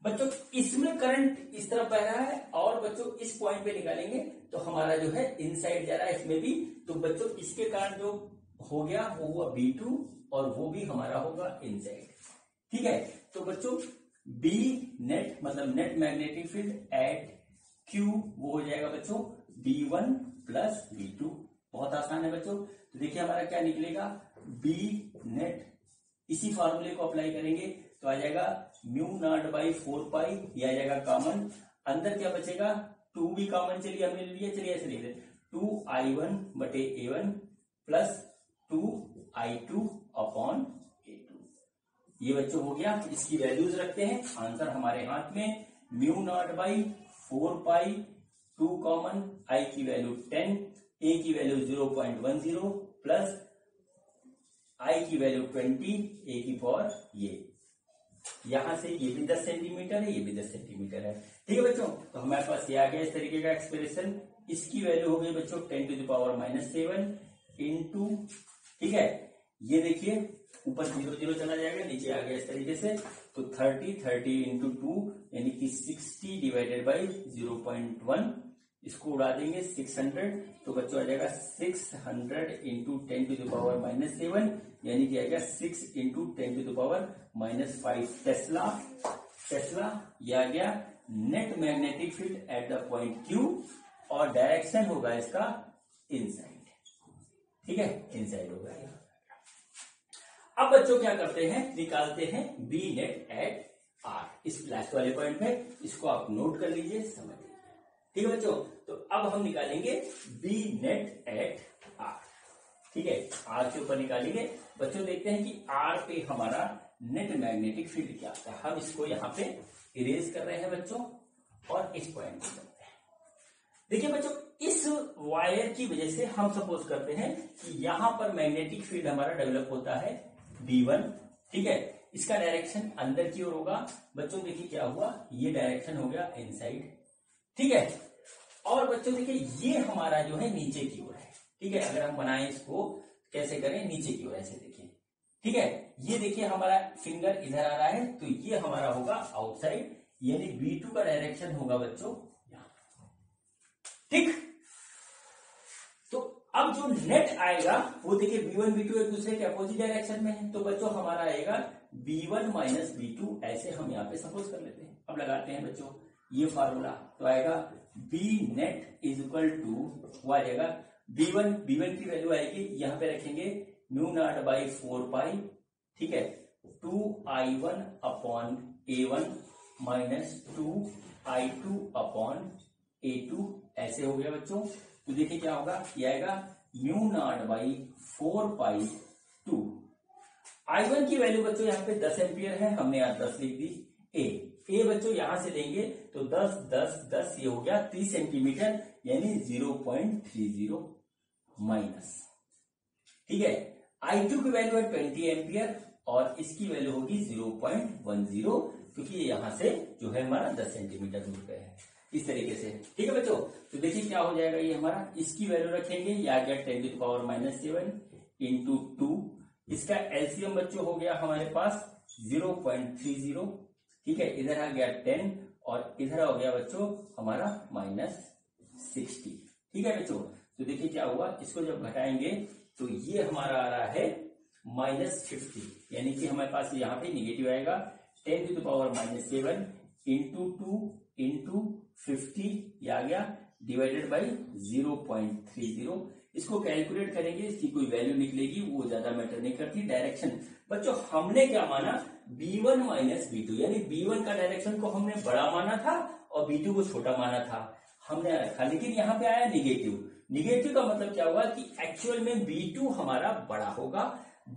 बच्चों। इसमें करंट इस तरफ बह रहा है, और बच्चों इस पॉइंट पे निकालेंगे तो हमारा जो है इनसाइड जा रहा है इसमें भी, तो बच्चों इसके कारण जो हो गया वो हुआ B2, और वो भी हमारा होगा इनसाइड। ठीक है, तो बच्चों B नेट मतलब net magnetic field eight Q वो हो जाएगा बच्चों B1 प्लस B2। बहुत आसान है बच्चों, तो देखिए हमारा क्या निकलेगा, B नेट, इसी फॉर्मूले को अप्लाई करेंगे तो आ जाएगा म्यू नॉट बाई 4 पाई, ये आ जाएगा कॉमन, अंदर क्या बचेगा 2 भी कॉमन, चलिए हमने ले लिया, चलिए ऐसे लिख 2I1 बटे A1 plus 2I2 upon A2, ये बच्चों हो गया। इसकी वैल्यूज रखते हैं, आंसर हमारे हाथ में, mu naught by 4 pi, 2 common, I की वैल्यू 10, A की वैल्यू 0.10 प्लस I की वैल्यू 20, A की पावर ये, यहां से ये भी 10 सेंटीमीटर है, ये भी 10 सेंटीमीटर है। ठीक है बच्चों, तो हमारे पास ये आ गया इस तरीके का एक्सप्रेशन। इसकी वैल्यू हो गई बच्चों 10 टू द पावर -7 इंटू, ठीक है, ये देखिए ऊपर 0 0 चला जाएगा, नीचे आ गया इस तरीके से, तो 30 इंटू 2 यानी कि 60 डिवाइडेड बाई 0.1, इसको उड़ा देंगे 600, तो बच्चों आ जाएगा 600 इंटू 10 टू द पावर -7 यानी कि आएगा 6 into 10 to the power -5 tesla. Tesla ये आ गया net magnetic field at the point Q, और डायरेक्शन होगा इसका इनसाइड। ठीक है, इनसाइड होगा। अब बच्चों क्या करते हैं, निकालते हैं B नेट एट R, इस लास्ट वाले पॉइंट पे, इसको आप नोट कर लीजिए, समझ लीजिए। ठीक है बच्चों, तो अब हम निकालेंगे B नेट एट R। ठीक है, R के ऊपर निकालेंगे बच्चों, देखते हैं कि R पे हमारा नेट मैग्नेटिक फील्ड क्या आता है। हम इसको यहाँ पे इरेज कर रहे हैं बच्चों, और इस पॉइंट पे करते हैं। देखिए बच्चों, इस वायर की वजह से हम सपोज करते हैं कि यहां पर मैग्नेटिक फील्ड हमारा डेवलप होता है B1। ठीक है, इसका डायरेक्शन अंदर की ओर होगा बच्चों। देखिए क्या हुआ, ये डायरेक्शन हो गया इनसाइड। ठीक है, और बच्चों देखिए ये हमारा जो है नीचे की ओर है। ठीक है, अगर हम बनाएं इसको कैसे करें, नीचे की ओर ऐसे देखिए। ठीक है, ये देखिए हमारा फिंगर इधर आ रहा है, तो ये हमारा होगा आउटसाइड, यानी B2 का डायरेक्शन होगा बच्चों यहां। ठीक, तो अब जो नेट आएगा वो देखिए B1 B2 एक दूसरे के अपोजिट डायरेक्शन में है, तो बच्चों हमारा आएगा B1 माइनस B2, ऐसे हम यहाँ पे सपोज कर लेते हैं। अब लगाते हैं बच्चों ये फार्मूला, तो आएगा B net is equal to वो आ जाएगा B1 की वैल्यू आएगी यहां पे रखेंगे म्यू नॉट बाई 4 पाई, ठीक है, 2I1 upon A1 minus 2I2 upon A2 ऐसे हो गया बच्चों। तो देखिए क्या होगा, ये आएगा mu not by 4 pi 2। I1 की वैल्यू बच्चों यहाँ पे 10 एम्पियर है, हमने यहाँ 10 लिख दी। ए बच्चों यहां से लेंगे तो 10 10 10 ये हो गया 30 सेंटीमीटर यानी 0.30 माइनस, ठीक है। I2 की वैल्यू है 20 एम्पियर और इसकी वैल्यू होगी 0.10 क्योंकि ये यहां से जो है हमारा 10 सेंटीमीटर दूर पे है, इस तरीके से, ठीक है बच्चों। तो देखिए क्या हो जाएगा, ये हमारा इसकी वैल्यू रखेंगे, ये आ गया 10⁻⁻7 इंटू 2, इसका एलसीएम बच्चों हो गया हमारे पास 0.30, ठीक है, इधर आ गया 10 और इधर हो गया बच्चों हमारा -60, ठीक है बच्चों। तो देखिए क्या हुआ, इसको जब घटाएंगे तो ये हमारा आ रहा है -50, यानी कि हमारे पास यहाँ पे निगेटिव आएगा 10⁻⁻7 इंटू 2 इंटू 50, ये आ गया डिवाइडेड बाई 0.30। इसको कैलकुलेट करेंगे, इसकी कोई वैल्यू निकलेगी, वो ज्यादा मैटर नहीं करती। डायरेक्शन बच्चों हमने क्या माना, B1 माइनस B2, यानी B1 का डायरेक्शन को हमने बड़ा माना था और B2 को छोटा माना था, हमने रखा। लेकिन यहाँ पे आया निगेटिव। निगेटिव का मतलब क्या हुआ कि एक्चुअल में B2 हमारा बड़ा होगा,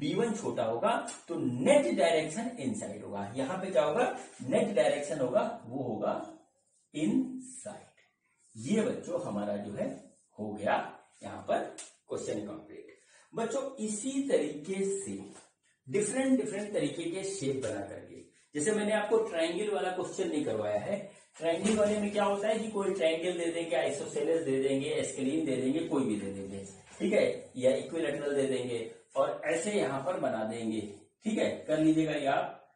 B1 छोटा होगा, तो नेट डायरेक्शन इनसाइड होगा। यहाँ पे क्या होगा, नेट डायरेक्शन होगा वो होगा इनसाइड। ये बच्चों हमारा जो है हो गया यहाँ पर क्वेश्चन कंप्लीट। बच्चों इसी तरीके से डिफरेंट तरीके के शेप बना करके, जैसे मैंने आपको ट्रायंगल वाला क्वेश्चन नहीं करवाया है, ट्रायंगल वाले में क्या होता है कि कोई ट्रायंगल दे देंगे, आइसोसेलेस दे देंगे, एस्केलीन दे देंगे, कोई भी दे देंगे, ठीक है, या इक्विलैटरल दे देंगे और ऐसे यहां पर बना देंगे, ठीक है, कर लीजिएगा ये आप,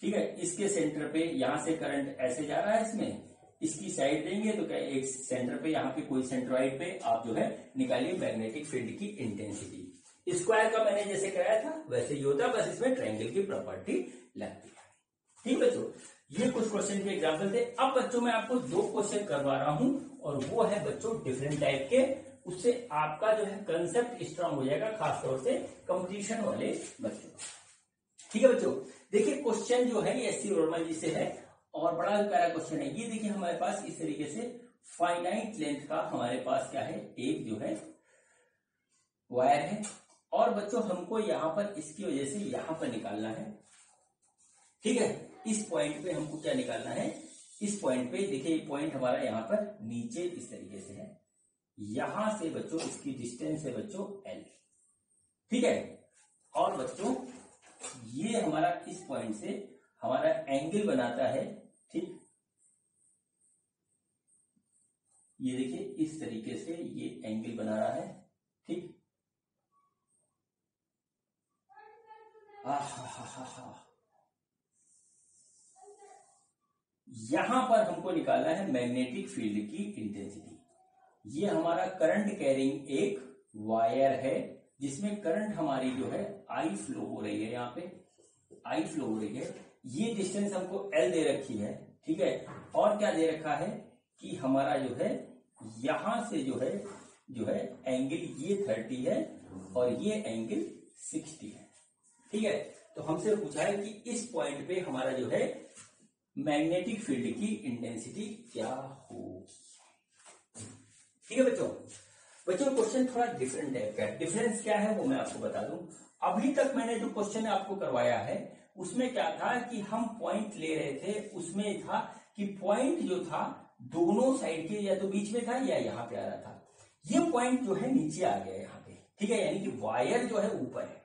ठीक है। इसके सेंटर पे यहां से करंट ऐसे जा रहा है, इसमें इसकी साइड देंगे तो क्या एक सेंटर पे, यहाँ पे कोई सेंट्रॉइड पे आप जो है निकालिए मैग्नेटिक फील्ड की इंटेंसिटी। स्क्वायर का मैंने जैसे कराया था वैसे ही होता, बस इसमें ट्रायंगल की प्रॉपर्टी लगती है, ठीक बच्चों। ये कुछ क्वेश्चन के एग्जाम्पल थे। अब बच्चों मैं आपको 2 क्वेश्चन करवा रहा हूं और वो है बच्चों डिफरेंट टाइप के, उससे आपका जो है कंसेप्ट स्ट्रांग हो जाएगा, खासतौर से कंपटीशन वाले बच्चों, ठीक है बच्चों। देखिए क्वेश्चन जो है ये SC वर्मा जी से है और बड़ा प्यारा क्वेश्चन है ये। देखिए हमारे पास इस तरीके से फाइनाइट लेंथ का हमारे पास क्या है, एक जो है वायर है और बच्चों हमको यहां पर इसकी वजह से यहां पर निकालना है, ठीक है। इस पॉइंट पे हमको क्या निकालना है, इस पॉइंट पे देखिए पॉइंट हमारा यहां पर नीचे इस तरीके से है, यहां से बच्चों इसकी डिस्टेंस है बच्चों L, ठीक है। और बच्चों ये हमारा इस पॉइंट से हमारा एंगल बनाता है, ठीक, ये देखिए इस तरीके से ये एंगल बना रहा है, ठीक। यहां पर हमको निकालना है मैग्नेटिक फील्ड की इंटेंसिटी। ये हमारा करंट कैरिंग एक वायर है जिसमें करंट हमारी जो है आई फ्लो हो रही है, यहाँ पे आई फ्लो हो रही है। ये डिस्टेंस हमको L दे रखी है, ठीक है। और क्या दे रखा है कि हमारा जो है यहां से जो है एंगल ये 30 है और ये एंगल 60 है, ठीक है। तो हमसे पूछा है कि इस पॉइंट पे हमारा जो है मैग्नेटिक फील्ड की इंटेंसिटी क्या होगी, ठीक है बच्चों। क्वेश्चन थोड़ा डिफरेंट टाइप का है। डिफरेंस क्या है वो मैं आपको बता दूं। अभी तक मैंने जो क्वेश्चन आपको करवाया है उसमें क्या था कि हम पॉइंट ले रहे थे, उसमें था कि पॉइंट जो था दोनों साइड के या तो बीच में था या यहाँ पे आ रहा था। ये पॉइंट जो है नीचे आ गया यहाँ पे, ठीक है, यानी कि वायर जो है ऊपर है,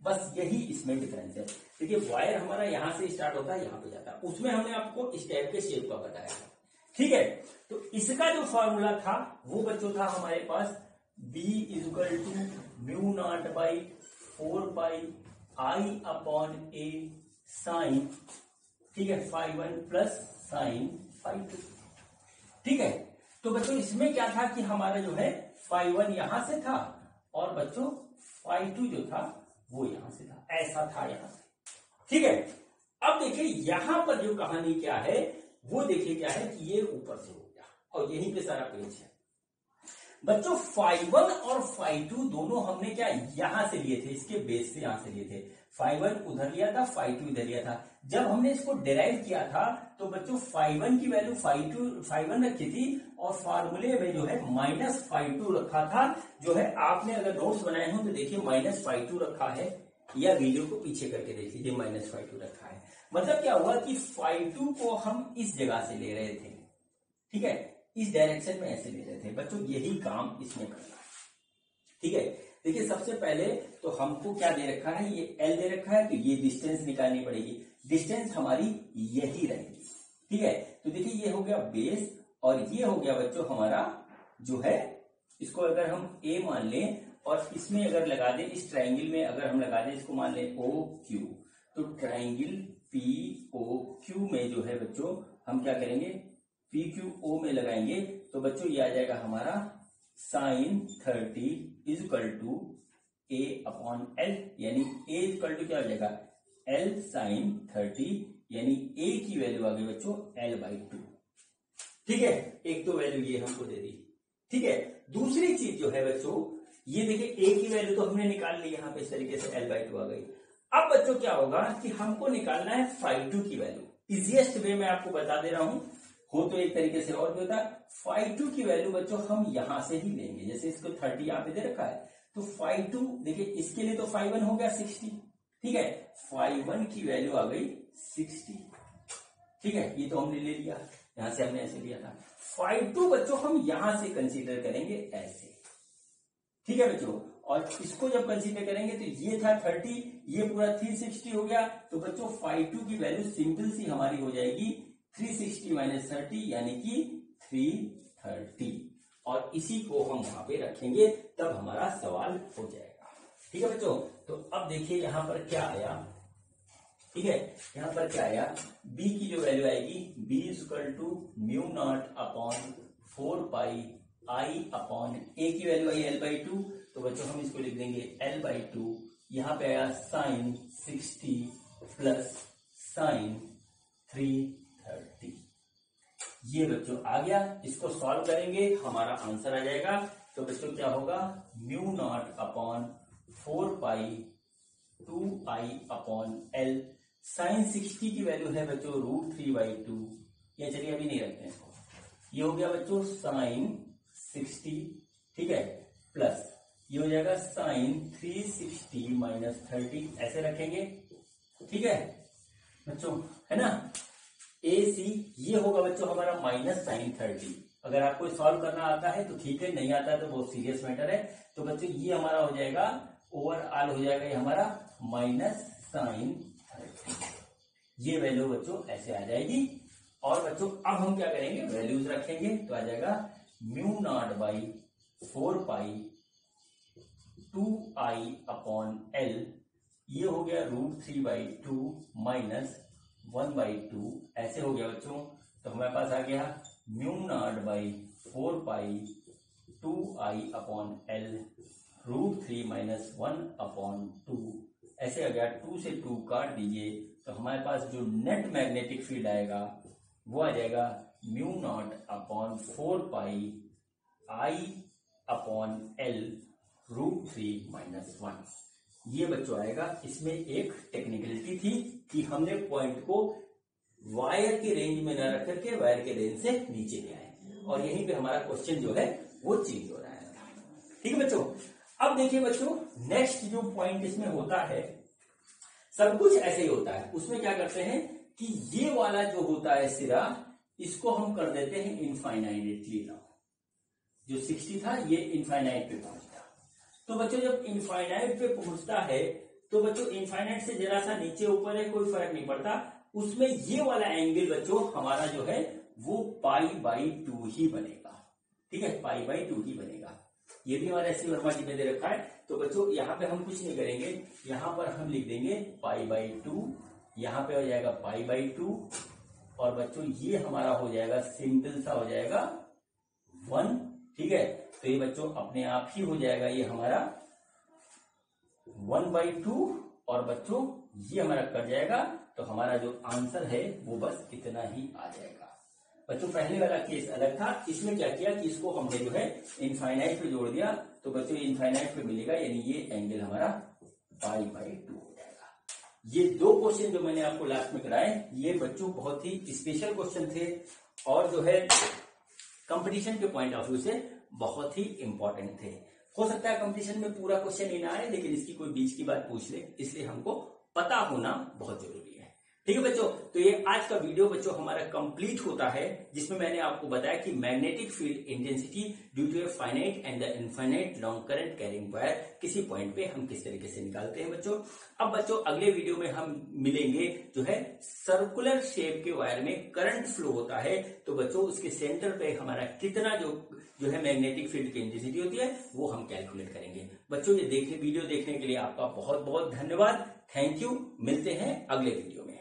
बस यही इसमें डिफरेंस है। देखिए वायर हमारा यहां से स्टार्ट होता है, यहाँ पे जाता है, उसमें हमने आपको इस टाइप के शेप का बताया, ठीक है। तो इसका जो फॉर्मूला था वो बच्चों था हमारे पास B = mu not by 4 pi I upon A sine, ठीक है, φ1 प्लस साइन φ2, ठीक है। तो बच्चों इसमें क्या था कि हमारा जो है φ1 यहां से था और बच्चों φ2 जो था वो यहां से था, ऐसा था यहां से, ठीक है। अब देखिए यहां पर जो कहानी क्या है वो देखिए क्या है कि ये ऊपर से हो गया, और यहीं पे सारा पेज है बच्चों। phi1 और phi2 दोनों हमने क्या यहां से लिए थे, इसके बेस से यहां से लिए थे। phi1 उधर लिया था, phi2 इधर लिया था। जब हमने इसको डिराइव किया था तो बच्चों phi1 की वैल्यू phi1 रखी थी और फार्मूले में जो है -phi2 रखा था। जो है आपने अगर नोट्स बनाए हो तो देखिए -phi2 रखा है, या वीडियो को पीछे करके देख लीजिए -phi2 रखा है। मतलब क्या हुआ कि phi2 को हम इस जगह से ले रहे थे, ठीक है, इस डायरेक्शन में ऐसे ले रहे थे बच्चों। यही काम इसमें करना है, ठीक है। देखिए सबसे पहले तो हमको क्या दे रखा है, ये L दे रखा है, तो ये डिस्टेंस निकालनी पड़ेगी। डिस्टेंस हमारी यही रहेगी, ठीक है। तो देखिए ये हो गया बेस और ये हो गया बच्चों हमारा जो है, इसको अगर हम A मान लें और इसमें अगर लगा दें, इस ट्राइंगल में अगर हम लगा दें, इसको मान लें OQ, तो ट्राइंगल POQ में जो है बच्चों हम क्या करेंगे, PQO में लगाएंगे तो बच्चों ये आ जाएगा हमारा sin 30 इक्वल टू A/L, यानी A इक्वल टू क्या हो जाएगा L sin 30, यानी A की वैल्यू आ गई बच्चों L/2, ठीक है। एक तो वैल्यू ये हमको दे दी, ठीक है। दूसरी चीज जो है बच्चों, ये देखिए A की वैल्यू तो हमने निकाल ली, यहां पे इस तरीके से L/2 आ गई। अब बच्चों क्या होगा कि हमको निकालना है phi2 की वैल्यू। इजीएस्ट वे में आपको बता दे रहा हूं, हो तो एक तरीके से और भी होता है। phi2 की वैल्यू बच्चों हम यहां से ही लेंगे, जैसे इसको 30 यहां पे दे रखा है, तो phi2 देखिए इसके लिए तो phi1 हो गया 60, ठीक है। phi1 की वैल्यू आ गई 60, ठीक है। ये तो हमने ले लिया, यहां से हमने ऐसे लिया था। phi2 बच्चों हम यहां से कंसीडर करेंगे ऐसे, ठीक है बच्चों। और इसको जब कंसीडर करेंगे तो ये था 30, ये पूरा 360 हो गया। तो बच्चों phi2 की वैल्यू सिंपल सी हमारी हो जाएगी 360 - 30, यानी कि 330, और इसी को हम वहां पे रखेंगे, तब हमारा सवाल हो जाएगा, ठीक है बच्चों। तो अब देखिए यहां पर क्या आया, ठीक है। यहां पर क्या आया, B की जो वैल्यू आएगी B इक्वल टू μ0/4πI/A की वैल्यू आई L/2, तो बच्चों हम इसको लिख देंगे L/2। यहां पे आया sin 60 प्लस sin 330, ये बच्चों आ गया। इसको सॉल्व करेंगे हमारा आंसर आ जाएगा। तो बच्चों क्या होगा, μ0/4π2I/L। sin 60 की वैल्यू है बच्चों √3/2, ये चलिए अभी नहीं रखते हैं इसको। ये हो गया बच्चों sin 60, ठीक है, प्लस ये हो जाएगा sin 360 - 30, ऐसे रखेंगे, ठीक है बच्चों, है ना। AC ये होगा बच्चों हमारा -sin 30। अगर आपको सॉल्व करना आता है तो ठीक है, नहीं आता है तो बहुत सीरियस मैटर है। तो बच्चों ये हमारा हो जाएगा ओवरऑल हो जाएगा ये हमारा -sin 30, ये वैल्यू बच्चों ऐसे आ जाएगी। और बच्चों अब हम क्या करेंगे, वैल्यूज रखेंगे, तो आ जाएगा μ0/4π2I/L, ये हो गया √3/2 माइनस 1/2, ऐसे हो गया बच्चों। तो हमारे पास आ गया μ0/4π2I/L √3 - 1/2, ऐसे आ गया। 2 से 2 काट दीजिए तो हमारे पास जो नेट मैग्नेटिक फील्ड आएगा वो आ जाएगा μ0/4πI/L √3 - 1, ये बच्चों आएगा। इसमें एक टेक्निकलिटी थी कि हमने पॉइंट को वायर की रेंज में न रख करके वायर के रेंज से नीचे ले आए, और यहीं पे हमारा क्वेश्चन जो है वो चेंज हो रहा है, ठीक है बच्चों। अब देखिए बच्चों, नेक्स्ट जो पॉइंट इसमें होता है, सब कुछ ऐसे ही होता है। उसमें क्या करते हैं कि ये वाला जो होता है सिरा, इसको हम कर देते हैं इनफाइनाइटली लॉन्ग। जो 60 था ये इनफाइनाइट पे पहुंचता। तो बच्चों जब इनफाइनाइट पे पहुंचता है तो बच्चों इनफाइनाइट से जरा सा नीचे ऊपर है, कोई फर्क नहीं पड़ता। उसमें ये वाला एंगल बच्चों हमारा जो है वो π/2 ही बनेगा, ठीक है, π/2 ही बनेगा। ये भी हमारा एस सी वर्मा जी ने दे रखा है। तो बच्चों यहाँ पे हम कुछ नहीं करेंगे, यहाँ पर हम लिख देंगे π/2, यहाँ पे हो जाएगा π/2, और बच्चों ये हमारा हो जाएगा सिंपल सा हो जाएगा 1, ठीक है। तो ये बच्चों अपने आप ही हो जाएगा ये हमारा 1/2, और बच्चों ये हमारा कट जाएगा। तो हमारा जो आंसर है वो बस इतना ही आ जाएगा। बच्चों पहले वाला केस अलग था, इसमें क्या किया कि इसको हमने जो है इनफाइनाइट पे जोड़ दिया, तो बच्चों इनफाइनाइट पे मिलेगा, यानी ये एंगल हमारा π/2 हो जाएगा। ये दो क्वेश्चन जो मैंने आपको लास्ट में कराए, ये बच्चों बहुत ही स्पेशल क्वेश्चन थे और जो है कंपटीशन के पॉइंट ऑफ व्यू से बहुत ही इंपॉर्टेंट थे। हो सकता है कंपटीशन में पूरा क्वेश्चन ही ना आए, लेकिन इसकी कोई बीच की बात पूछ ले, इसलिए हमको पता होना बहुत जरूरी है। ठीक है बच्चों, तो ये आज का वीडियो बच्चों हमारा कंप्लीट होता है, जिसमें मैंने आपको बताया कि magnetic field intensity due to a finite and the infinite long current carrying wire किसी पॉइंट पे हम किस तरीके से निकालते हैं बच्चों। अब बच्चों अगले वीडियो में हम मिलेंगे जो है सर्कुलर शेप के वायर में करंट फ्लो होता है, तो बच्चों उसके सेंटर पे हमारा कितना जो है मैग्नेटिक फील्ड की इंटेंसिटी होती है वो हम कैलकुलेट करेंगे। बच्चों ये वीडियो देखने के लिए आपका बहुत बहुत धन्यवाद। Thank you. मिलते हैं अगले वीडियो में।